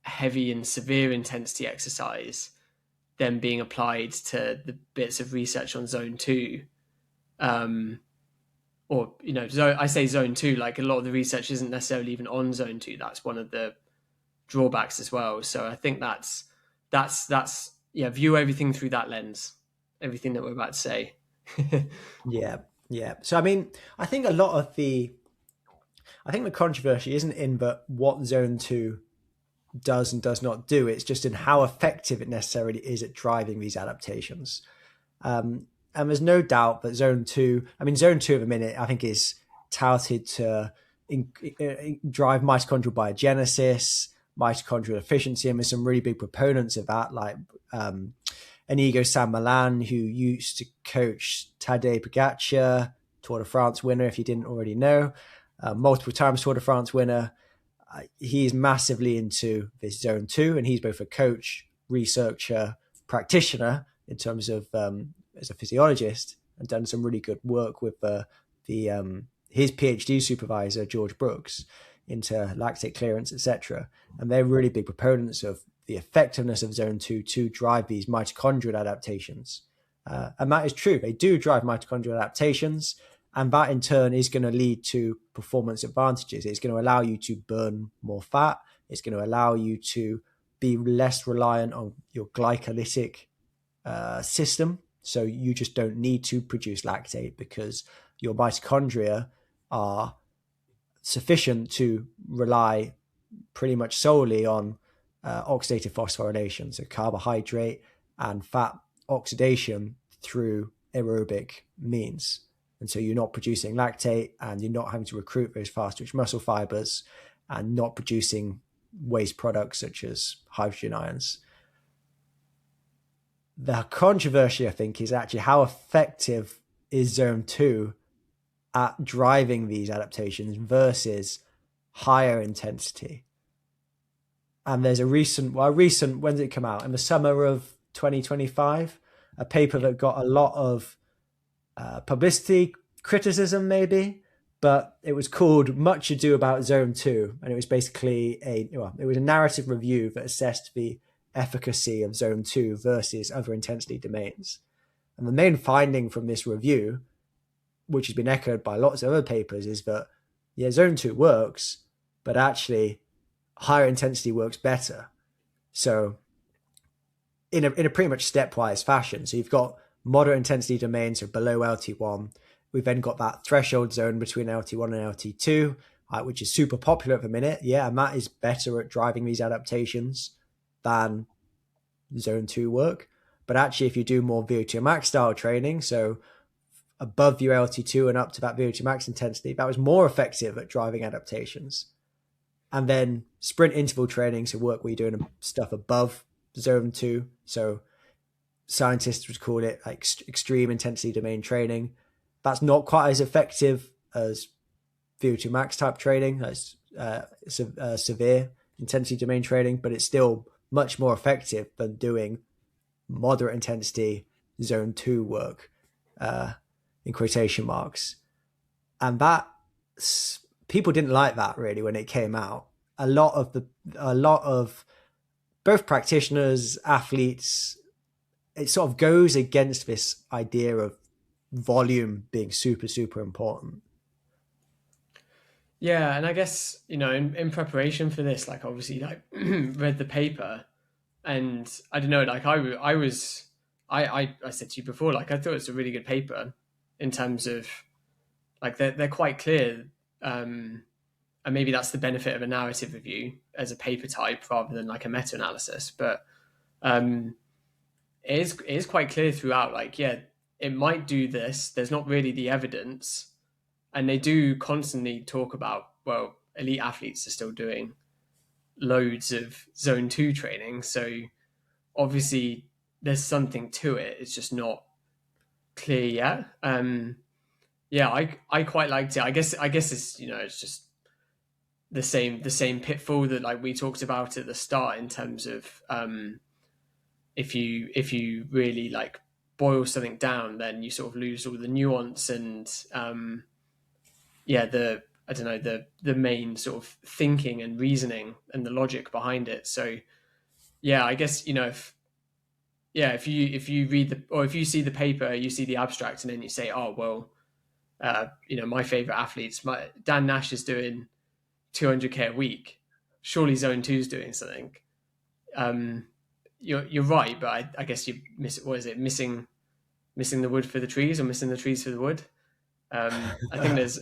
heavy and severe intensity exercise, then being applied to the bits of research on zone 2. Or I say zone 2, like a lot of the research isn't necessarily even on zone 2. That's one of the drawbacks as well. So I think that's view everything through that lens, everything that we're about to say. Yeah, yeah. So I mean, I think the controversy isn't in what zone 2 does and does not do. It's just in how effective it necessarily is at driving these adaptations. And there's no doubt that zone 2, zone 2 at the minute, I think is touted to drive mitochondrial biogenesis, mitochondrial efficiency, and there's some really big proponents of that, like Inigo San Milan, who used to coach Tadej Pogacar, Tour de France winner, if you didn't already know, multiple times Tour de France winner. He's massively into this zone 2, and he's both a coach, researcher, practitioner in terms of as a physiologist, and done some really good work with his PhD supervisor George Brooks into lactate clearance, etc. And they're really big proponents of the effectiveness of zone 2 to drive these mitochondrial adaptations. And that is true. They do drive mitochondrial adaptations, and that in turn is going to lead to performance advantages. It's going to allow you to burn more fat. It's going to allow you to be less reliant on your glycolytic system. So you just don't need to produce lactate because your mitochondria are sufficient to rely pretty much solely on oxidative phosphorylation, so carbohydrate and fat oxidation through aerobic means. And so you're not producing lactate, and you're not having to recruit those fast-twitch muscle fibers, and not producing waste products such as hydrogen ions. The controversy, I think, is actually how effective is zone 2 at driving these adaptations versus higher intensity. And there's a recent, when did it come out? In the summer of 2025, a paper that got a lot of publicity, criticism maybe, but it was called Much Ado About Zone 2. And it was basically it was a narrative review that assessed the efficacy of zone 2 versus other intensity domains. And the main finding from this review, which has been echoed by lots of other papers, is that zone 2 works, but actually higher intensity works better. So in a pretty much stepwise fashion. So you've got moderate intensity domains, so below LT1. We've then got that threshold zone between LT1 and LT2, which is super popular at the minute. Yeah, and that is better at driving these adaptations than zone 2 work. But actually, if you do more VO2 max style training, so above your LT2 and up to that VO2 max intensity, that was more effective at driving adaptations. And then sprint interval training, so work where you're doing stuff above zone 2. So scientists would call it like extreme intensity domain training. That's not quite as effective as VO2 max type training, as severe intensity domain training, but it's still much more effective than doing moderate intensity zone 2 work, in quotation marks. And that people didn't like that really when it came out. A lot of both practitioners, athletes, it sort of goes against this idea of volume being super, super important. Yeah, and I guess in preparation for this, like obviously, like read the paper, and I don't know, like I said to you before, like I thought it's a really good paper in terms of like they're quite clear, and maybe that's the benefit of a narrative review as a paper type rather than like a meta-analysis. But it is quite clear throughout. Like, yeah, it might do this. There's not really the evidence, and they do constantly talk about, well, elite athletes are still doing loads of zone 2 training, so obviously there's something to it. It's just not clear yet. Yeah, I quite liked it. I guess it's, it's just the same pitfall that, like, we talked about at the start, in terms of, if you really, like, boil something down, then you sort of lose all the nuance and, yeah, the I don't know, the main sort of thinking and reasoning and the logic behind it. So yeah, I guess, if you read or if you see the paper, you see the abstract, and then you say, oh well, my favorite athletes, Dan Nash is doing 200k a week, surely zone 2 is doing something. You're right, but I guess you miss, what is it, missing the wood for the trees, or missing the trees for the wood. I think there's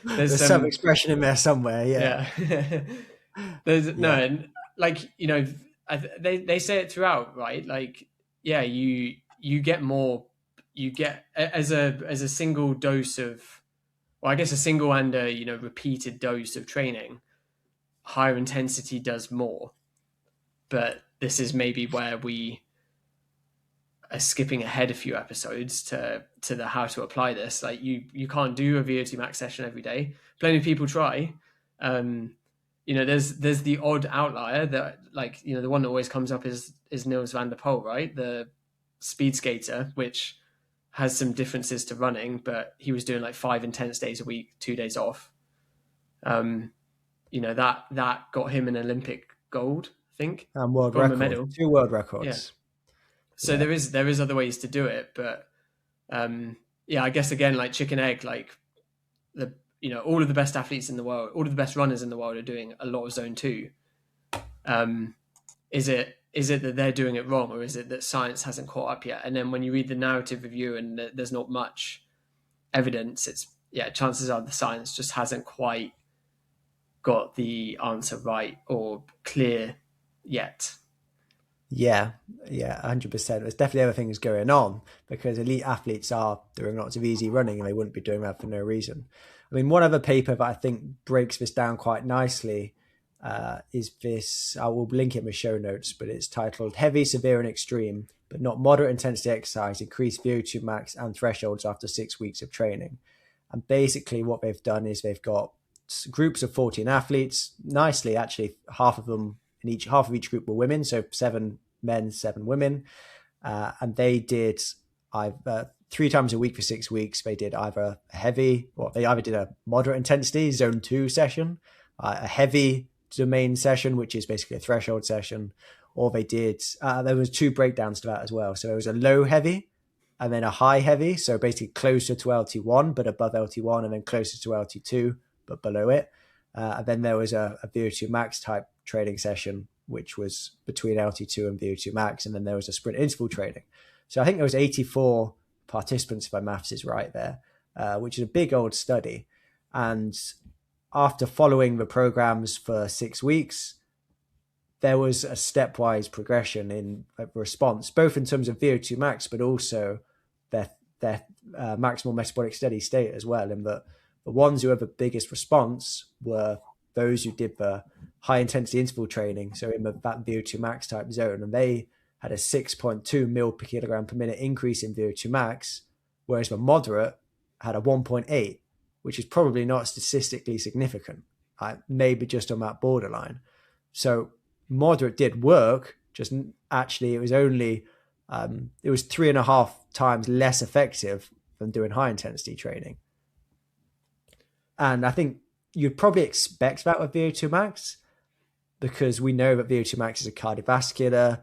There's some expression in there somewhere. Yeah. There's no, Yeah. and, like, they say it throughout, right? Like, yeah, you get more, you get, as a single dose of, well, I guess a single and a, repeated dose of training, higher intensity does more. But this is maybe where we are skipping ahead a few episodes to the how to apply this. Like, you can't do a VO2 max session every day. Plenty of people try. There's the odd outlier that, like, the one that always comes up is Niels van der Poel, right? The speed skater, which has some differences to running, but he was doing like 5 intense days a week, 2 days off. That got him an Olympic gold, I think. And world got him a record, medal. 2 world records. So there is other ways to do it, but I guess, again, like chicken egg, like, all of the best athletes in the world, all of the best runners in the world are doing a lot of zone 2. Is it that they're doing it wrong, or is it that science hasn't caught up yet? And then when you read the narrative review and there's not much evidence, chances are the science just hasn't quite got the answer right or clear yet. Yeah, 100%. There's definitely other things going on, because elite athletes are doing lots of easy running, and they wouldn't be doing that for no reason. I mean, one other paper that I think breaks this down quite nicely is this. I will link it in the show notes, but it's titled "Heavy, Severe, and Extreme, but Not Moderate Intensity Exercise Increase VO2 Max and Thresholds After 6 weeks of Training." And basically what they've done is they've got groups of 14 athletes. Nicely, actually, half of each group were women, so 7 men, 7 women, and they did either 3 times a week for 6 weeks. They did either they either did a moderate intensity zone 2 session, a heavy domain session, which is basically a threshold session, or they did. There was 2 breakdowns to that as well. So there was a low heavy, and then a high heavy. So basically closer to LT1 but above LT1, and then closer to LT2 but below it. And then there was a VO2 max type training session, which was between LT2 and VO2 max. And then there was a sprint interval training. So I think there was 84 participants, if my maths is right there, which is a big old study. And after following the programs for 6 weeks, there was a stepwise progression in response, both in terms of VO2 max, but also their maximal metabolic steady state as well. And the ones who had the biggest response were those who did the high intensity interval training, so in that VO2 max type zone, and they had a 6.2 mil per kilogram per minute increase in VO2 max, whereas the moderate had a 1.8, which is probably not statistically significant, maybe just on that borderline. So moderate did work, just actually it was only it was 3.5 times less effective than doing high intensity training. And I think you'd probably expect that with VO2 max, because we know that VO2 max is a cardiovascular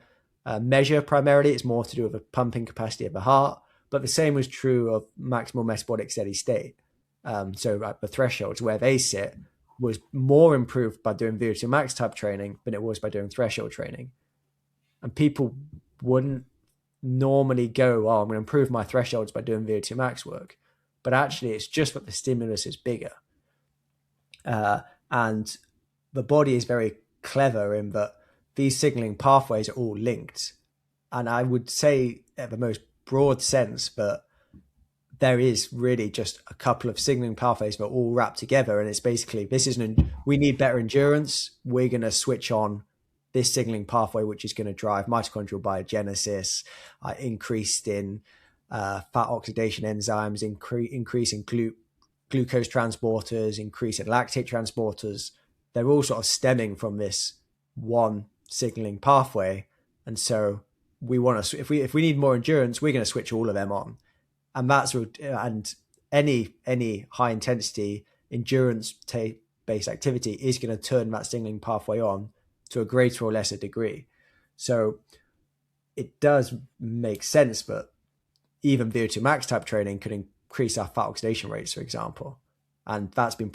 measure primarily. It's more to do with the pumping capacity of the heart, but the same was true of maximal metabolic steady state. So the thresholds where they sit was more improved by doing VO2 max type training than it was by doing threshold training. And people wouldn't normally go, oh, I'm going to improve my thresholds by doing VO2 max work. But actually, it's just that the stimulus is bigger. And the body is very clever in that these signaling pathways are all linked. And I would say at the most broad sense that there is really just a couple of signaling pathways that are all wrapped together. And it's basically, we need better endurance. We're going to switch on this signaling pathway, which is going to drive mitochondrial biogenesis, increased in fat oxidation enzymes, increase in glucose transporters, increase in lactate transporters. They're all sort of stemming from this one signaling pathway. And so we want to, if we need more endurance, we're going to switch all of them on. And any high intensity endurance based activity is going to turn that signaling pathway on to a greater or lesser degree. So it does make sense that even VO2 max type training could increase our fat oxidation rates, for example. And that's been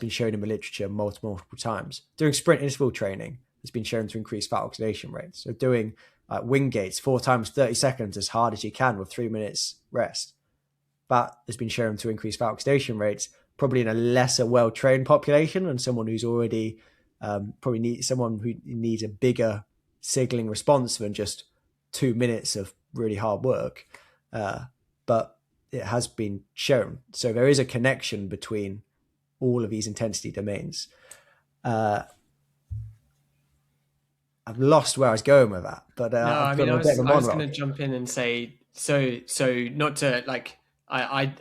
shown in the literature multiple times. Doing sprint interval training has been shown to increase fat oxidation rates. So doing wing gates 4 times 30 seconds as hard as you can with 3 minutes rest, that has been shown to increase fat oxidation rates, probably in a lesser well-trained population and someone who's already someone who needs a bigger signaling response than just 2 minutes of really hard work. But it has been shown. So there is a connection between all of these intensity domains. I've lost where I was going with that, but no, I mean, I was going to jump in and say, so not to like, I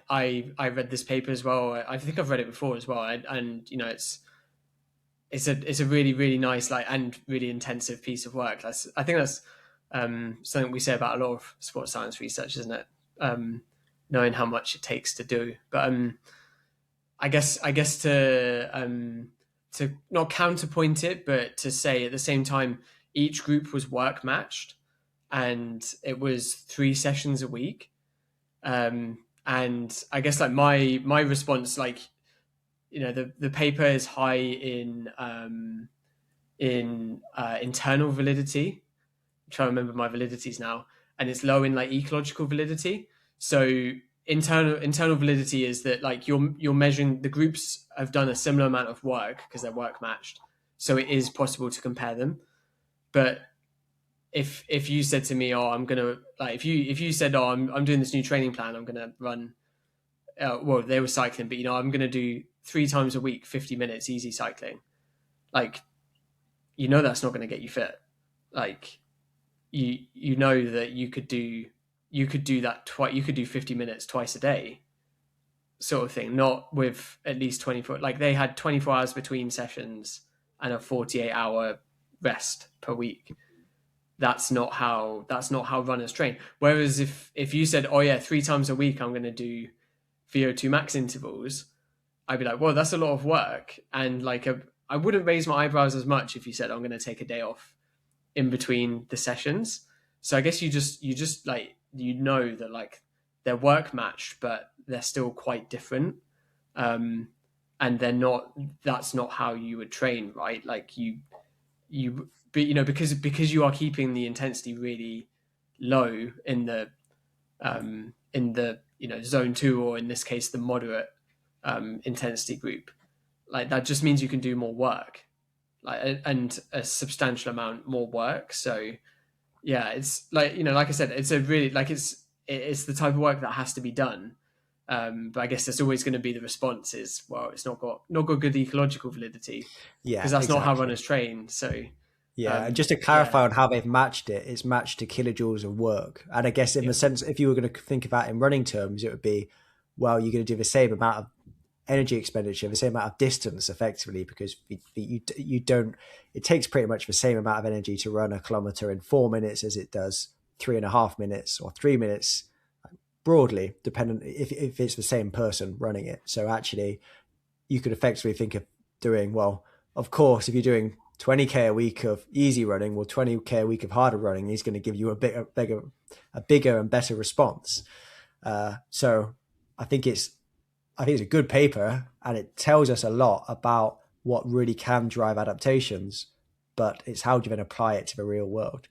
read this paper as well. I think I've read it before as well, and you know, it's a really, really nice, like, and really intensive piece of work. I think that's something we say about a lot of sports science research, isn't it? Knowing how much it takes to do. But I guess to not counterpoint it, but to say at the same time, each group was work matched, and it was 3 sessions a week. And I guess like my response, like, you know, the paper is high in internal validity. I'm trying to remember my validities now, and it's low in like ecological validity. So internal validity is that like you're measuring, the groups have done a similar amount of work because they're work matched, so it is possible to compare them. But if you said to me, oh, I'm gonna, like, if you said, oh, I'm doing this new training plan, I'm gonna run, well, they were cycling, but you know, I'm gonna do 3 times a week 50 minutes easy cycling, like, you know, that's not going to get you fit. Like, you know that you could do that twice. You could do 50 minutes twice a day, sort of thing. Not with at least 24. Like, they had 24 hours between sessions and a 48-hour rest per week. That's not how runners train. Whereas if you said, oh yeah, 3 times a week I'm going to do VO2 max intervals, I'd be like, well, that's a lot of work. And like, I wouldn't raise my eyebrows as much if you said, I'm going to take a day off in between the sessions. So I guess you just like, you know that like they're work matched, but they're still quite different. And that's not how you would train, right? Like but you know, because you are keeping the intensity really low in the you know, zone 2, or in this case the moderate intensity group, like that just means you can do more work, like, and a substantial amount more work. So yeah, it's like, you know, like I said, it's a really, like, it's the type of work that has to be done. But I guess there's always going to be the response is, well, it's not got good ecological validity, because that's not how runners train. So yeah, and just to clarify on how they've matched it, it's matched to kilojoules of work. And I guess in the sense, if you were going to think of that in running terms, it would be, well, you're going to do the same amount of energy expenditure, the same amount of distance effectively, because you don't, it takes pretty much the same amount of energy to run a kilometer in 4 minutes as it does 3.5 minutes or 3 minutes, broadly, dependent if it's the same person running it. So actually you could effectively think of doing, well, of course, if you're doing 20k a week of easy running, well, 20k a week of harder running is going to give you a bigger and better response. So I think it's a good paper, and it tells us a lot about what really can drive adaptations, but it's how do you then apply it to the real world,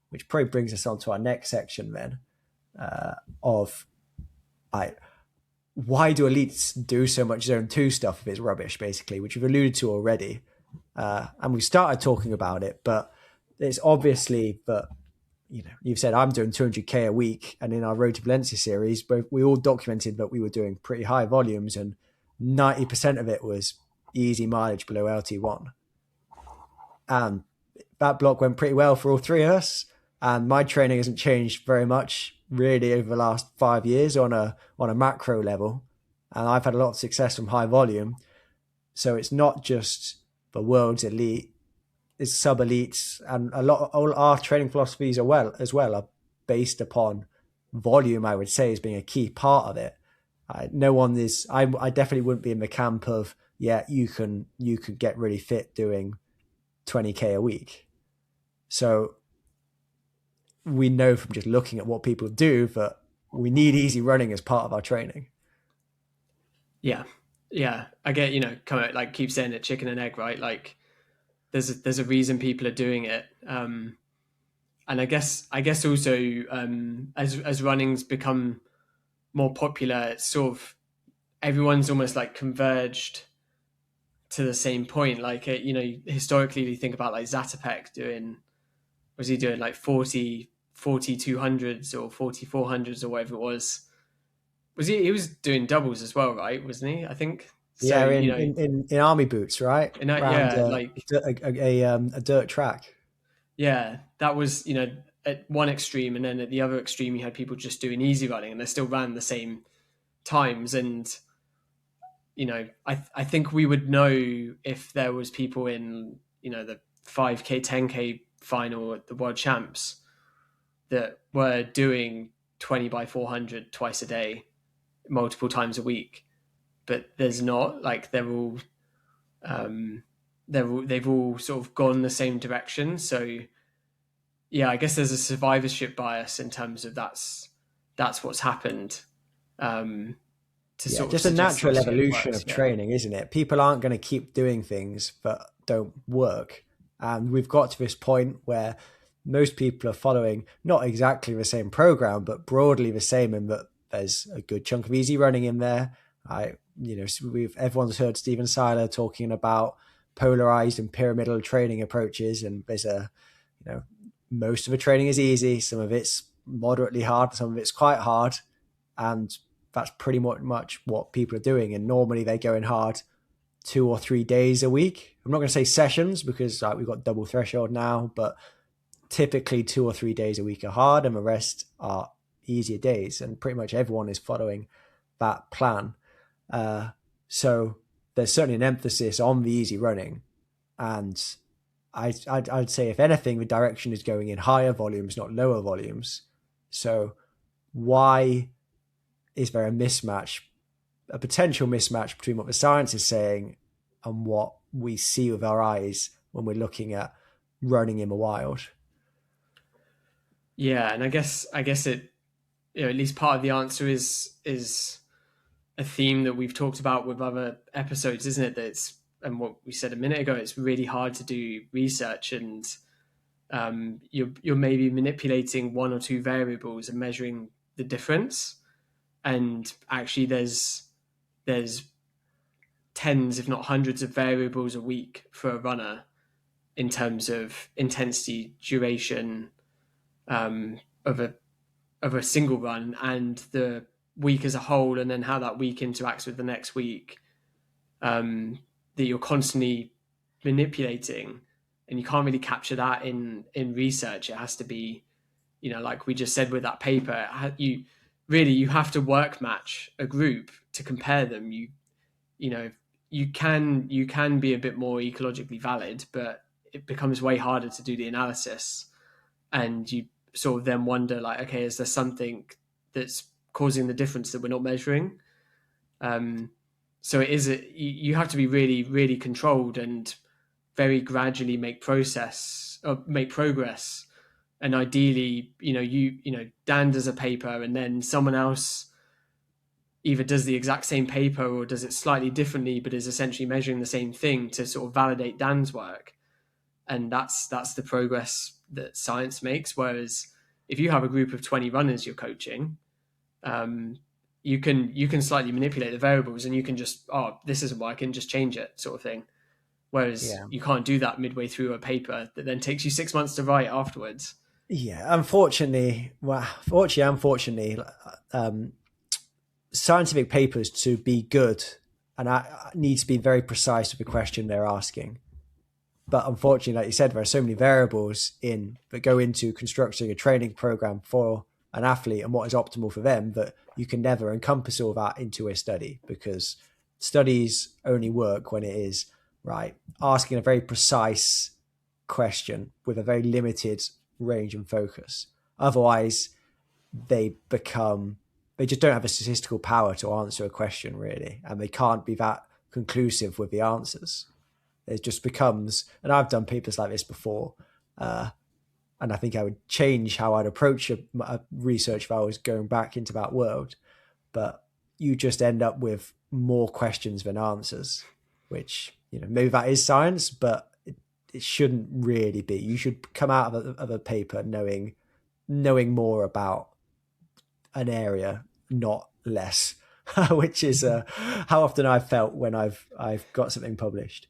which probably brings us on to our next section then, of why do elites do so much zone 2 stuff if it's rubbish, basically, which we've alluded to already. And we started talking about it, but it's obviously that you've said I'm doing 200k a week, and in our Road to Valencia series, we all documented that we were doing pretty high volumes, and 90% of it was easy mileage below LT1. And that block went pretty well for all three of us. And my training hasn't changed very much really over the last 5 years on a macro level. And I've had a lot of success from high volume. So it's not just the world's elite, it's sub elites, and all our training philosophies as well are based upon volume. I would say as being a key part of it. No one is. I definitely wouldn't be in the camp of you could get really fit doing 20k a week. So we know from just looking at what people do that we need easy running as part of our training. Yeah. I get, kind of like keep saying it, chicken and egg, right? Like there's a reason people are doing it. And I guess also, as running's become more popular, it's sort of everyone's almost like converged to the same point. Like, historically you think about like Zatopek was he doing like 40 200s or 40 400s or whatever it was. He was doing doubles as well, right? Wasn't he? I think. So, in army boots, right? Like a dirt track. Yeah, that was, at one extreme, and then at the other extreme you had people just doing easy running, and they still ran the same times. And I think we would know if there was people in the 5k 10k final at the World Champs that were doing 20 by 400 twice a day, multiple times a week. But there's not. Like they've all sort of gone the same direction. So yeah, I guess there's a survivorship bias in terms of that's what's happened. Just a natural evolution of training, isn't it? People aren't going to keep doing things that don't work. And we've got to this point where most people are following not exactly the same program, but broadly the same, in that there's a good chunk of easy running in there. Everyone's heard Stephen Seiler talking about polarized and pyramidal training approaches, and there's most of the training is easy, some of it's moderately hard, some of it's quite hard, and that's pretty much what people are doing. And normally they go in hard 2 or 3 days a week. I'm not going to say sessions because we've got double threshold now, but typically 2 or 3 days a week are hard and the rest are easier days. And pretty much everyone is following that plan. So there's certainly an emphasis on the easy running. And I'd say, if anything, the direction is going in higher volumes, not lower volumes. So why is there a potential mismatch between what the science is saying and what we see with our eyes when we're looking at running in the wild? Yeah, and I guess it, at least part of the answer is a theme that we've talked about with other episodes, isn't it? And what we said a minute ago, it's really hard to do research, and you're maybe manipulating one or two variables and measuring the difference. And actually there's tens, if not hundreds of variables a week for a runner in terms of intensity, duration of a single run, and the week as a whole, and then how that week interacts with the next week, that you're constantly manipulating, and you can't really capture that in research. It has to be, like we just said with that paper, you have to work match a group to compare them. You can be a bit more ecologically valid, but it becomes way harder to do the analysis, and you sort of then wonder, like, okay, is there something that's causing the difference that we're not measuring? So you have to be really, really controlled and very gradually make progress. And ideally, Dan does a paper, and then someone else either does the exact same paper or does it slightly differently, but is essentially measuring the same thing to sort of validate Dan's work. And that's the progress that science makes. Whereas if you have a group of 20 runners you're coaching, you can slightly manipulate the variables, and you can just, this isn't working, just change it, sort of thing. Whereas you can't do that midway through a paper that then takes you 6 months to write afterwards. Yeah, unfortunately, unfortunately, scientific papers to be good and I need to be very precise with the question they're asking. But unfortunately, like you said, there are so many variables that go into constructing a training program for an athlete and what is optimal for them that you can never encompass all that into a study, because studies only work when it is right asking a very precise question with a very limited range and focus. Otherwise, they just don't have a statistical power to answer a question really, and they can't be that conclusive with the answers. It just becomes, and I've done papers like this before, uh, and I think I would change how I'd approach a research if I was going back into that world. But you just end up with more questions than answers, which, maybe that is science, but it shouldn't really be. You should come out of a paper knowing more about an area, not less, which is how often I've felt when I've got something published.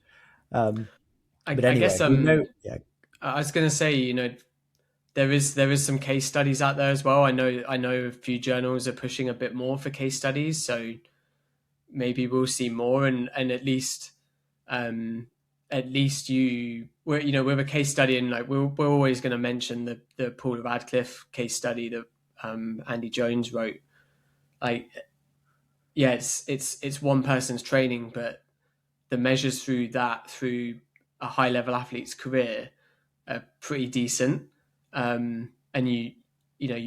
Um, but I guess anyway, we know. Yeah, I was going to say, there is some case studies out there as well. I know a few journals are pushing a bit more for case studies, so maybe we'll see more. And um, at least with a case study, and like we're always going to mention the Paul Radcliffe case study that Andy Jones wrote. Like, yeah, it's one person's training, but the measures through a high level athlete's career are pretty decent. And you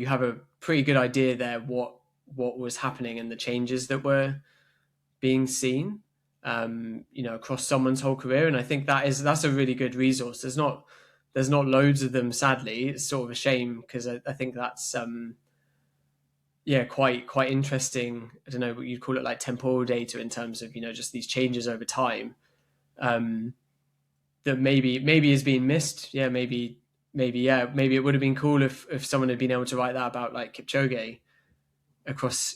have a pretty good idea there what was happening and the changes that were being seen, across someone's whole career. And I think that's a really good resource. There's not loads of them, sadly. It's sort of a shame, because I think that's quite interesting. I don't know what you'd call it, like temporal data, in terms of just these changes over time, um, that maybe is being missed. Yeah, maybe it would have been cool if someone had been able to write that about like Kipchoge across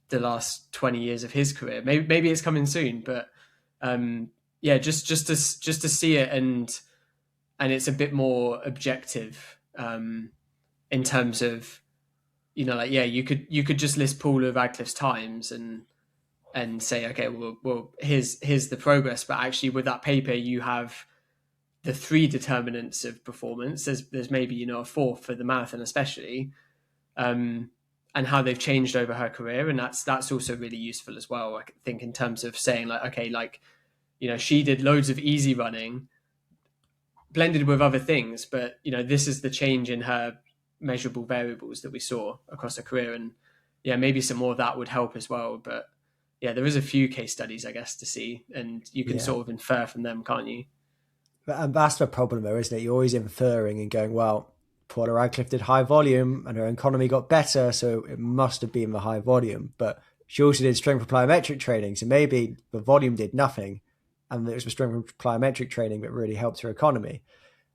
the last 20 years of his career. Maybe it's coming soon, but just to see it, and it's a bit more objective, in terms of like, yeah, you could just list Paul Radcliffe's times and say, okay, well here's the progress, but actually with that paper you have the three determinants of performance. There's maybe a fourth for the marathon especially, and how they've changed over her career, and that's also really useful as well. I think in terms of saying like, okay, like she did loads of easy running blended with other things, but this is the change in her measurable variables that we saw across her career. And yeah, maybe some more of that would help as well. But yeah, there is a few case studies, I guess, to see, and you can yeah. sort of infer from them, can't you? And that's the problem, though, isn't it? You're always inferring and going, well, Paula Radcliffe did high volume and her economy got better, so it must have been the high volume. But she also did strength plyometric training, so maybe the volume did nothing, and it was the strength plyometric training that really helped her economy.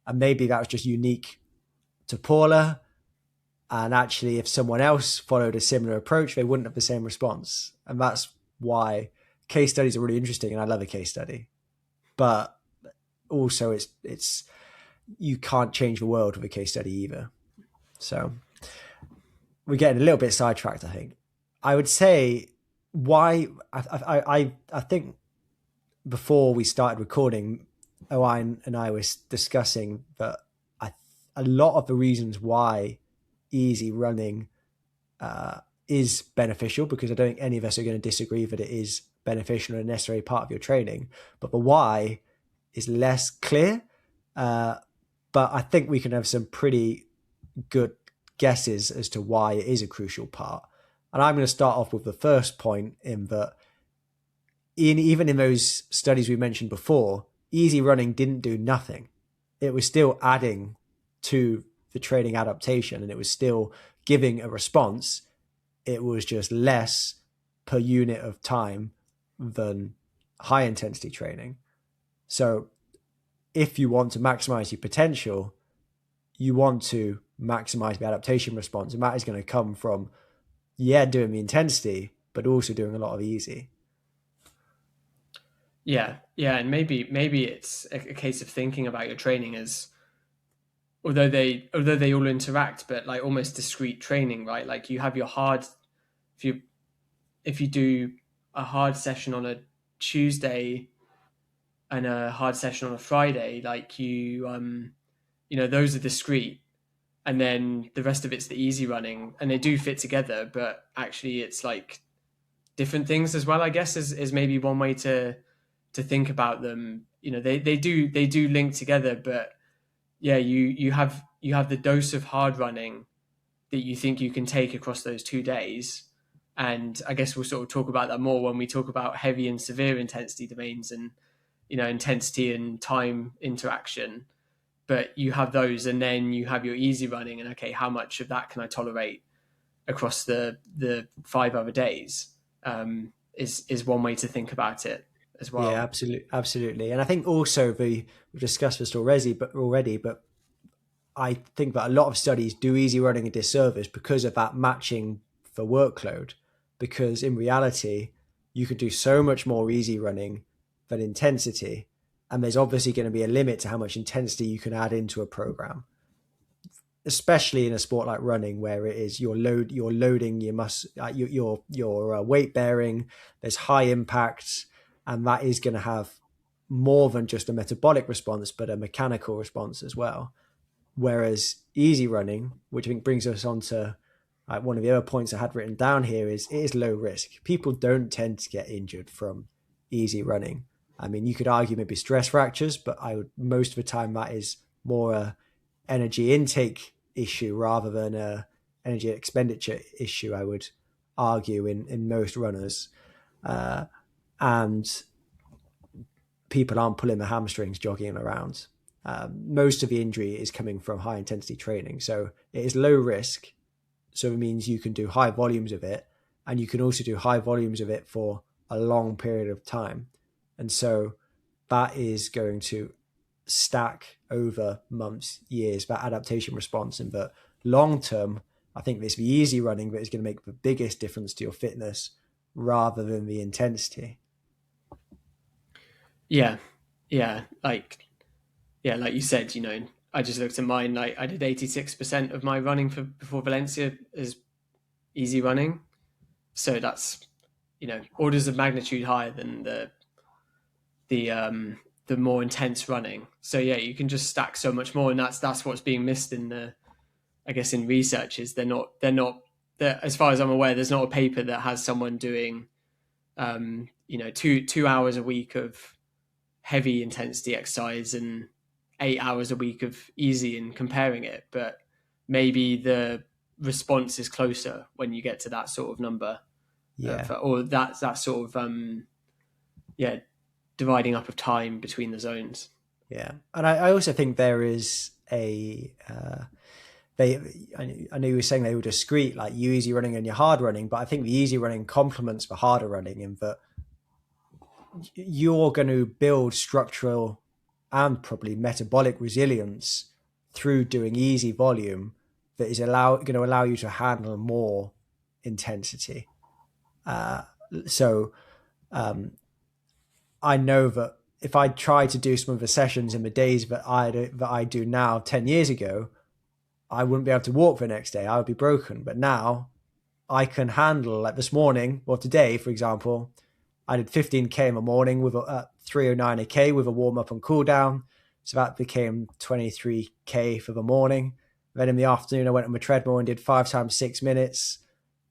And maybe that was just unique to Paula. And actually, if someone else followed a similar approach, they wouldn't have the same response. And that's why case studies are really interesting. And I love a case study, but also it's you can't change the world with a case study either. So we're getting a little bit sidetracked, I think. I would say why I think before we started recording, Owain and I was discussing that a lot of the reasons why easy running is beneficial, because I don't think any of us are going to disagree that it is beneficial and a necessary part of your training, but the why is less clear. But I think we can have some pretty good guesses as to why it is a crucial part. And I'm going to start off with the first point, in that even in those studies we mentioned before, easy running didn't do nothing. It was still adding to the training adaptation, and it was still giving a response. It was just less per unit of time than high intensity training. So if you want to maximize your potential, you want to maximize the adaptation response. And that is going to come from, doing the intensity, but also doing a lot of easy. Yeah, and maybe it's a case of thinking about your training as although they all interact, but like almost discrete training, right? Like you have your hard, if you do a hard session on a Tuesday and a hard session on a Friday, like those are discrete, and then the rest of it's the easy running, and they do fit together, but actually it's like different things as well, I guess, is maybe one way to think about them. They do link together, but yeah, you have the dose of hard running that you think you can take across those 2 days. And I guess we'll sort of talk about that more when we talk about heavy and severe intensity domains and intensity and time interaction. But you have those, and then you have your easy running, and okay, how much of that can I tolerate across the 5 other days? Is one way to think about it as Yeah, well. absolutely. And I think also we've discussed this already, but I think that a lot of studies do easy running a disservice because of that matching for workload. Because in reality, you could do so much more easy running than intensity. And there's obviously going to be a limit to how much intensity you can add into a program, especially in a sport like running, where it is you're loading your weight bearing. There's high impact, and that is going to have more than just a metabolic response, but a mechanical response as well. Whereas easy running, which I think brings us on to one of the other points I had written down here, is it is low risk. People don't tend to get injured from easy running. I mean, you could argue maybe stress fractures, but most of the time that is more a energy intake issue rather than a energy expenditure issue, I would argue, in most runners. And people aren't pulling their hamstrings jogging around. Most of the injury is coming from high intensity training. So it is low risk. So it means you can do high volumes of it, and you can also do high volumes of it for a long period of time. And so that is going to stack over months, years, that adaptation response. And but long term, I think it's the easy running that is going to make the biggest difference to your fitness rather than the intensity. Yeah, yeah, like you said, I just looked at mine. Like I did 86% of my running before Valencia is easy running, so that's orders of magnitude higher than the more intense running. So yeah, you can just stack so much more, and that's what's being missed in I guess in research is as far as I'm aware, there's not a paper that has someone doing 2 hours a week of heavy intensity exercise and 8 hours a week of easy and comparing it, but maybe the response is closer when you get to that sort of number, Yeah. or that sort of dividing up of time between the zones. Yeah. And I also think there is I know you were saying they were discrete, like you easy running and your hard running, but I think the easy running complements the harder running in that you're going to build structural and probably metabolic resilience through doing easy volume that is going to allow you to handle more intensity. So I know that if I try to do some of the sessions in the days that I do now 10 years ago, I wouldn't be able to walk the next day. I would be broken. But now I can handle, like this morning or today, for example, I did 15K in the morning with 309 a K with a warm up and cool down. So that became 23K for the morning. Then in the afternoon, I went on the treadmill and did 5 times 6 minutes,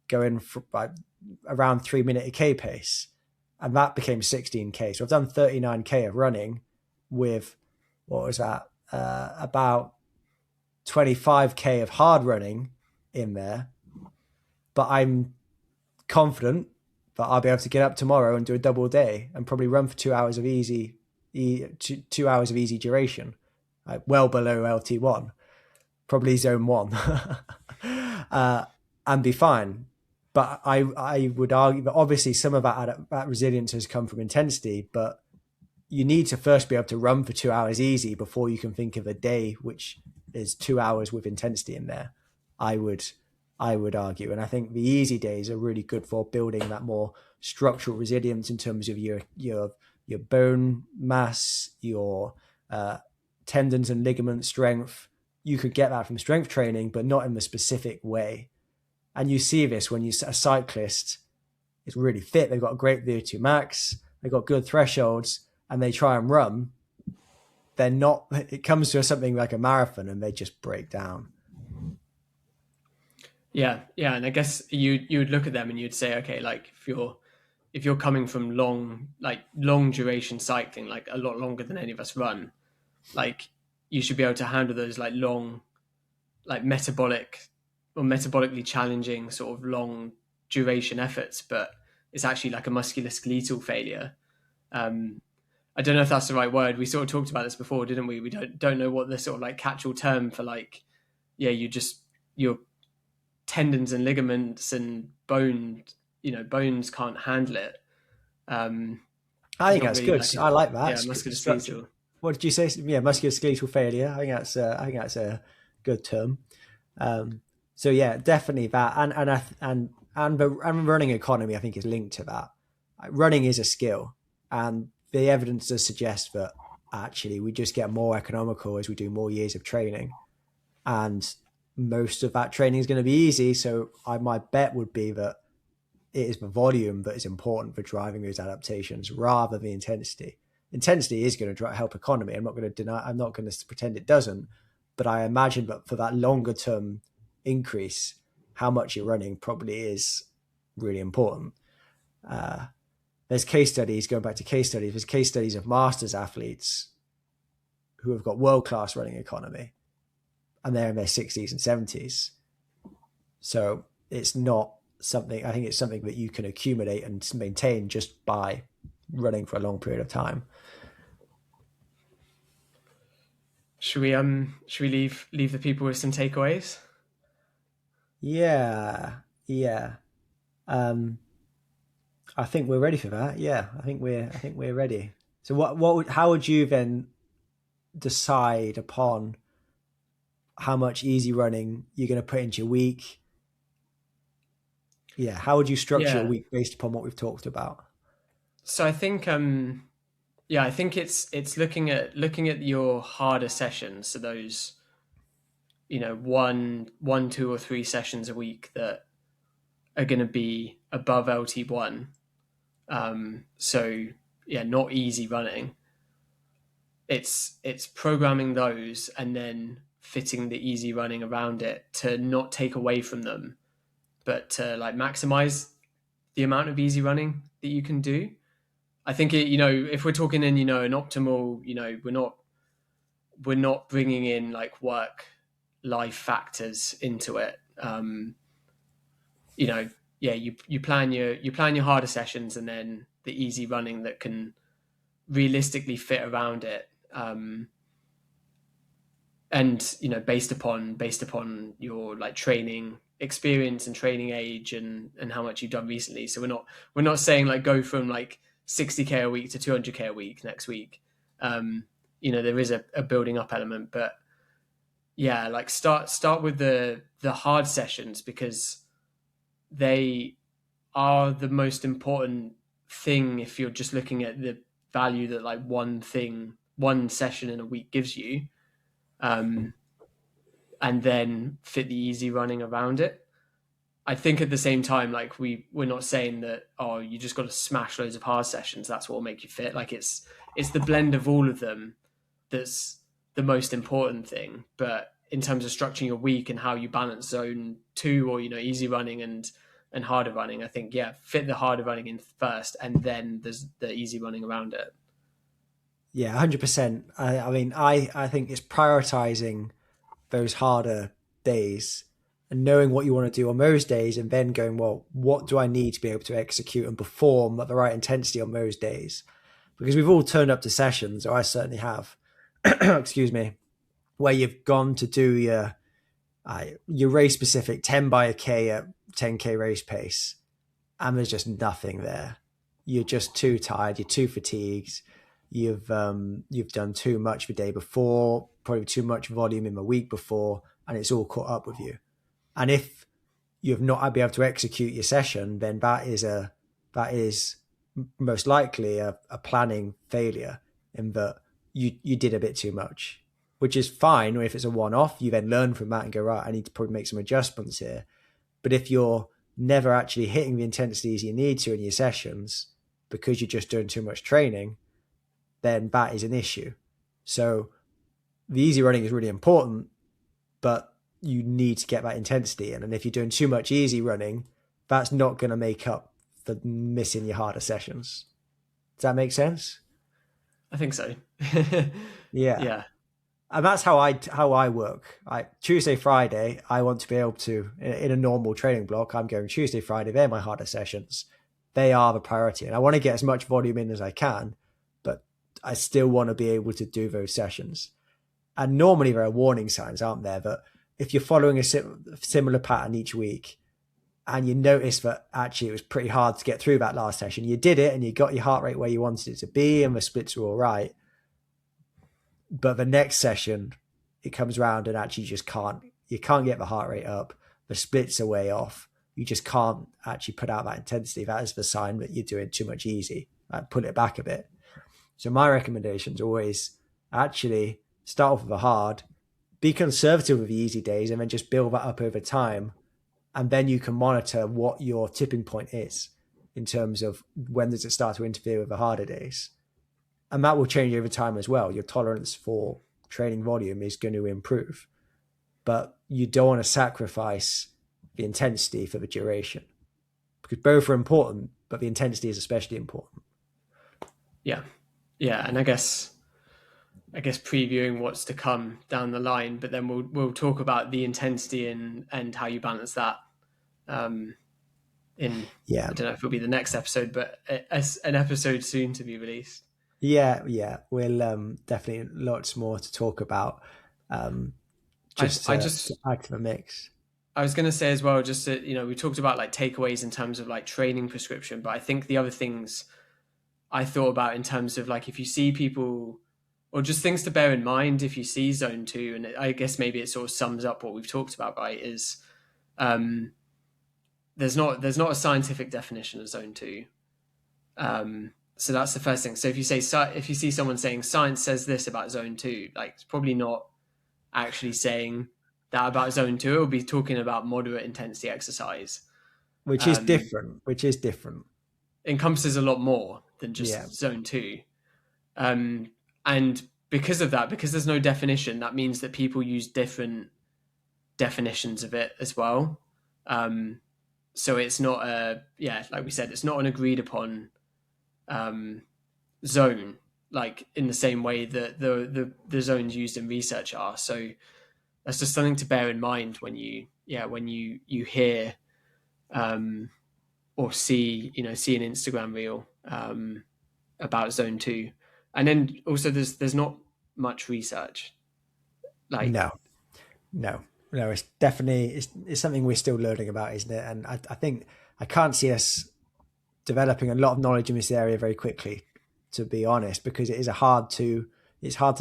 going for around 3 minute a K pace. And that became 16K. So I've done 39K of running with, what was that? About 25K of hard running in there. But I'm confident that I'll be able to get up tomorrow and do a double day and probably run for 2 hours of easy, 2 hours of easy duration, like well below LT1, probably zone 1, and be fine. But I would argue that obviously some of that resilience has come from intensity, but you need to first be able to run for 2 hours easy before you can think of a day which is 2 hours with intensity in there. I would argue. And I think the easy days are really good for building that more structural resilience in terms of your bone mass, your tendons and ligament strength, you could get that from strength training, but not in the specific way. And you see this when a cyclist is really fit, they've got a great VO2 max, they've got good thresholds, and they try and run. They're not, it comes to something like a marathon and they just break down. Yeah, and I guess you would look at them and you'd say, okay, like if you're coming from long duration cycling, like a lot longer than any of us run, like you should be able to handle those like long, like metabolically challenging sort of long duration efforts, but it's actually like a musculoskeletal failure. I don't know if that's the right word. We sort of talked about this before, didn't we? We don't know what the sort of like catch-all term for like, yeah, your tendons and ligaments and bones can't handle it. I think that's good. I like that. Yeah, musculoskeletal. What did you say? Yeah, musculoskeletal failure. I think that's a good term. So yeah, definitely that, and the running economy, I think, is linked to that. Running is a skill, and the evidence does suggest that actually we just get more economical as we do more years of training, and most of that training is going to be easy. So my bet would be that it is the volume that is important for driving those adaptations rather than the intensity. Intensity is going to help economy. I'm not going to pretend it doesn't, but I imagine that for that longer term increase, how much you're running probably is really important. There's case studies, going back to case studies, there's case studies of masters athletes who have got world-class running economy, and they're in their 60s and 70s. So it's not something, I think it's something that you can accumulate and maintain just by running for a long period of time. Should we leave the people with some takeaways? Yeah. I think we're ready for that. Yeah, I think we're ready. So how would you then decide upon how much easy running you're going to put into your week? Yeah, how would you structure a week based upon what we've talked about? So I think I think it's looking at your harder sessions, so those, one, 2 or 3 sessions a week that are going to be above LT1. So yeah, not easy running. It's programming those and then fitting the easy running around it to not take away from them, but to like maximize the amount of easy running that you can do. I think if we're talking in, an optimal, we're not bringing in like work life factors into it. You plan your harder sessions and then the easy running that can realistically fit around it. And based upon your like training experience and training age and how much you've done recently. So we're not saying like go from like 60k a week to 200k a week next week. There is a building up element, but yeah, like start with the hard sessions, because they are the most important thing if you're just looking at the value that like one session in a week gives you, and then fit the easy running around it. I think at the same time, like we're not saying that, oh, you just got to smash loads of hard sessions, that's what will make you fit. Like it's the blend of all of them that's the most important thing. But in terms of structuring your week and how you balance zone 2 or easy running and harder running, I think fit the harder running in first, and then there's the easy running around it. Yeah, 100%. I mean, I think it's prioritizing those harder days and knowing what you want to do on those days, and then going, well, what do I need to be able to execute and perform at the right intensity on those days? Because we've all turned up to sessions, or I certainly have, excuse me, where you've gone to do your race specific 10 by a K at 10K race pace, and there's just nothing there. You're just too tired. You're too fatigued. You've done too much the day before, probably too much volume in the week before, and it's all caught up with you. And if you've not been able to execute your session, then that is most likely a planning failure, in that you did a bit too much. which is fine. Or if it's a one-off, you then learn from that and go, right, I need to probably make some adjustments here. But if you're never actually hitting the intensities you need to in your sessions because you're just doing too much training, then that is an issue. So the easy running is really important, but you need to get that intensity in. And if you're doing too much easy running, that's not going to make up for missing your harder sessions. Does that make sense? I think so. Yeah. Yeah. And that's how I work. Tuesday, Friday, I want to be able to, in a normal training block, I'm going Tuesday, Friday, they're my harder sessions. They are the priority. And I want to get as much volume in as I can, but I still want to be able to do those sessions. And normally there are warning signs, aren't there? That if you're following a similar pattern each week and you notice that actually it was pretty hard to get through that last session, you did it and you got your heart rate where you wanted it to be and the splits were all right. But the next session, it comes around and actually you can't get the heart rate up. The splits are way off. You just can't actually put out that intensity. That is the sign that you're doing too much easy. Pull it back a bit. So my recommendation is always actually start off with the hard, be conservative with the easy days, and then just build that up over time. And then you can monitor what your tipping point is in terms of when does it start to interfere with the harder days. And that will change over time as well. Your tolerance for training volume is going to improve, but you don't want to sacrifice the intensity for the duration, because both are important, but the intensity is especially important. Yeah. And I guess previewing what's to come down the line, but then we'll talk about the intensity and how you balance that. I don't know if it'll be the next episode, but as an episode soon to be released. Yeah, we'll definitely lots more to talk about. Just add to the mix. I was going to say as well, just that, we talked about like takeaways in terms of like training prescription, but I think the other things I thought about in terms of like if you see people, or just things to bear in mind if you see zone 2, and I guess maybe it sort of sums up what we've talked about, right? Is there's not a scientific definition of zone 2. So that's the first thing. So if you see someone saying science says this about zone 2, like it's probably not actually saying that about zone 2. It'll be talking about moderate intensity exercise, which is different. Encompasses a lot more than just zone 2. And because of that, because there's no definition, that means that people use different definitions of it as well. So it's not like we said, it's not an agreed upon zone, like in the same way that the zones used in research are. So that's just something to bear in mind when you hear or see an Instagram reel about zone 2. And then also there's not much research. Like no, it's definitely it's something we're still learning about, isn't it? And I think I can't see us developing a lot of knowledge in this area very quickly, to be honest, because it's hard to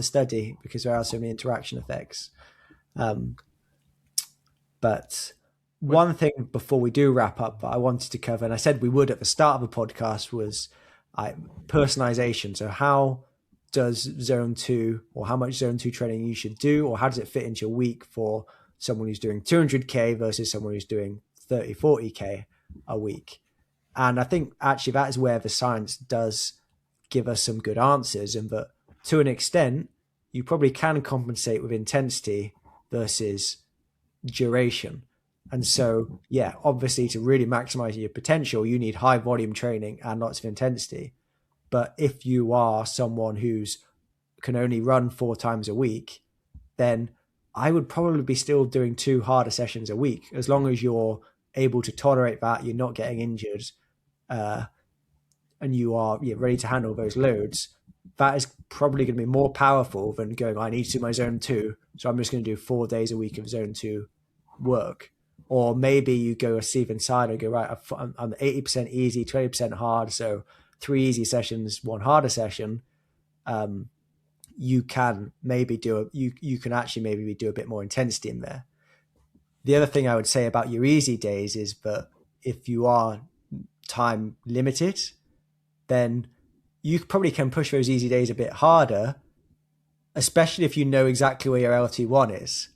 study because there are so many interaction effects. But one thing before we do wrap up that I wanted to cover, and I said we would at the start of the podcast, was personalization. So how does zone 2, or how much zone 2 training you should do, or how does it fit into your week for someone who's doing 200k versus someone who's doing 40k a week? And I think actually that is where the science does give us some good answers, and that to an extent you probably can compensate with intensity versus duration. And so obviously to really maximize your potential you need high volume training and lots of intensity. But if you are someone who's can only run 4 times a week, then I would probably be still doing 2 harder sessions a week, as long as you're able to tolerate that, you're not getting injured, and you are ready to handle those loads. That is probably going to be more powerful than going, I need to do my zone 2, so I'm just going to do 4 days a week of zone 2 work. Or maybe you go a Steven side and go, right, I'm 80% easy, 20% hard, so 3 easy sessions, 1 harder session. You can maybe you can actually maybe do a bit more intensity in there. The other thing I would say about your easy days is that if you are time limited, then you probably can push those easy days a bit harder especially if you know exactly where your LT1 is.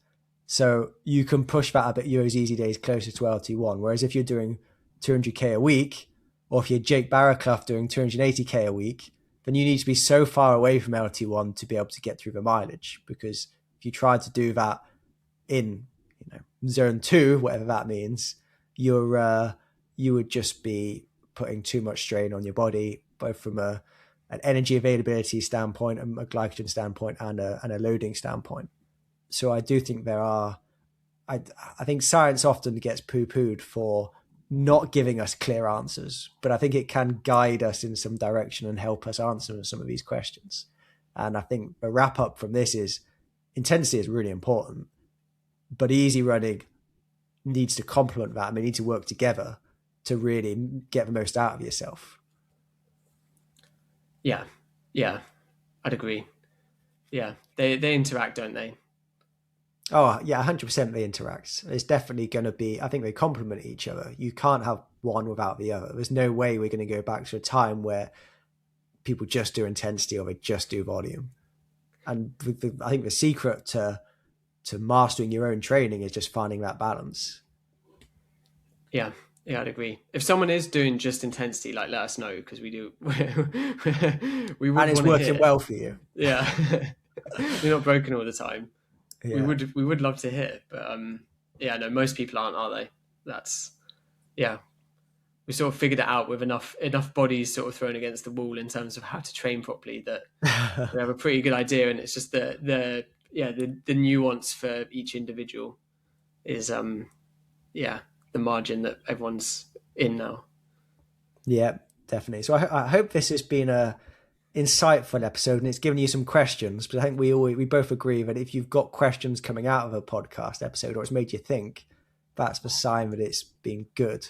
So you can push that a bit, those easy days closer to LT1. Whereas if you're doing 200k a week, or if you're Jake Barraclough doing 280k a week, then you need to be so far away from LT1 to be able to get through the mileage. Because if you try to do that in zone 2, whatever that means, you would just be putting too much strain on your body, both from an energy availability standpoint, a glycogen standpoint, and a loading standpoint. So I do think I think science often gets poo-pooed for not giving us clear answers, but I think it can guide us in some direction and help us answer some of these questions. And I think the wrap up from this is intensity is really important, but easy running needs to complement that. I mean, need to work together to really get the most out of yourself. Yeah, I'd agree. Yeah, they interact, don't they? Oh, yeah, 100% they interact. It's definitely going to be, I think they complement each other. You can't have one without the other. There's no way we're going to go back to a time where people just do intensity or they just do volume. And I think the secret to mastering your own training is just finding that balance. Yeah, I'd agree. If someone is doing just intensity, like, let us know, because we do. We would, and it's working well for you. Yeah, you're not broken all the time. Yeah. We would love to hear, but yeah, no, most people aren't, are they? That's we sort of figured it out with enough bodies sort of thrown against the wall in terms of how to train properly that we have a pretty good idea, and it's just the nuance for each individual is the margin that everyone's in now. Yeah, definitely. So I hope this has been a insightful episode and it's given you some questions, but I think we both agree that if you've got questions coming out of a podcast episode or it's made you think, that's the sign that it's been good.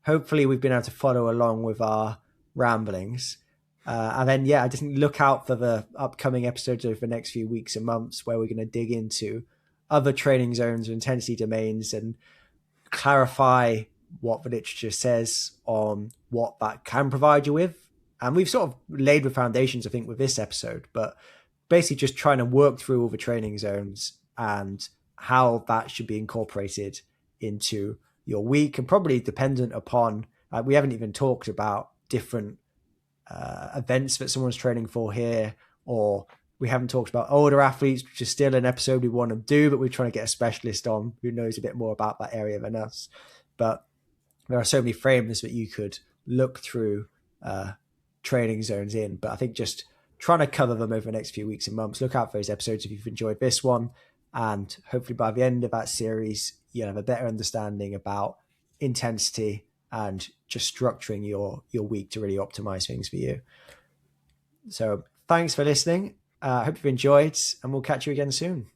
Hopefully we've been able to follow along with our ramblings. And then, I just look out for the upcoming episodes over the next few weeks and months where we're going to dig into other training zones or intensity domains and clarify what the literature says on what that can provide you with. And we've sort of laid the foundations, I think, with this episode, but basically just trying to work through all the training zones and how that should be incorporated into your week, and probably dependent upon, we haven't even talked about different events that someone's training for here, or we haven't talked about older athletes, which is still an episode we want to do, but we're trying to get a specialist on who knows a bit more about that area than us. But there are so many frames that you could look through training zones in, but I think just trying to cover them over the next few weeks and months. Look out for those episodes if you've enjoyed this one, and hopefully by the end of that series you'll have a better understanding about intensity and just structuring your week to really optimize things for you. So thanks for listening. I hope you've enjoyed, and we'll catch you again soon.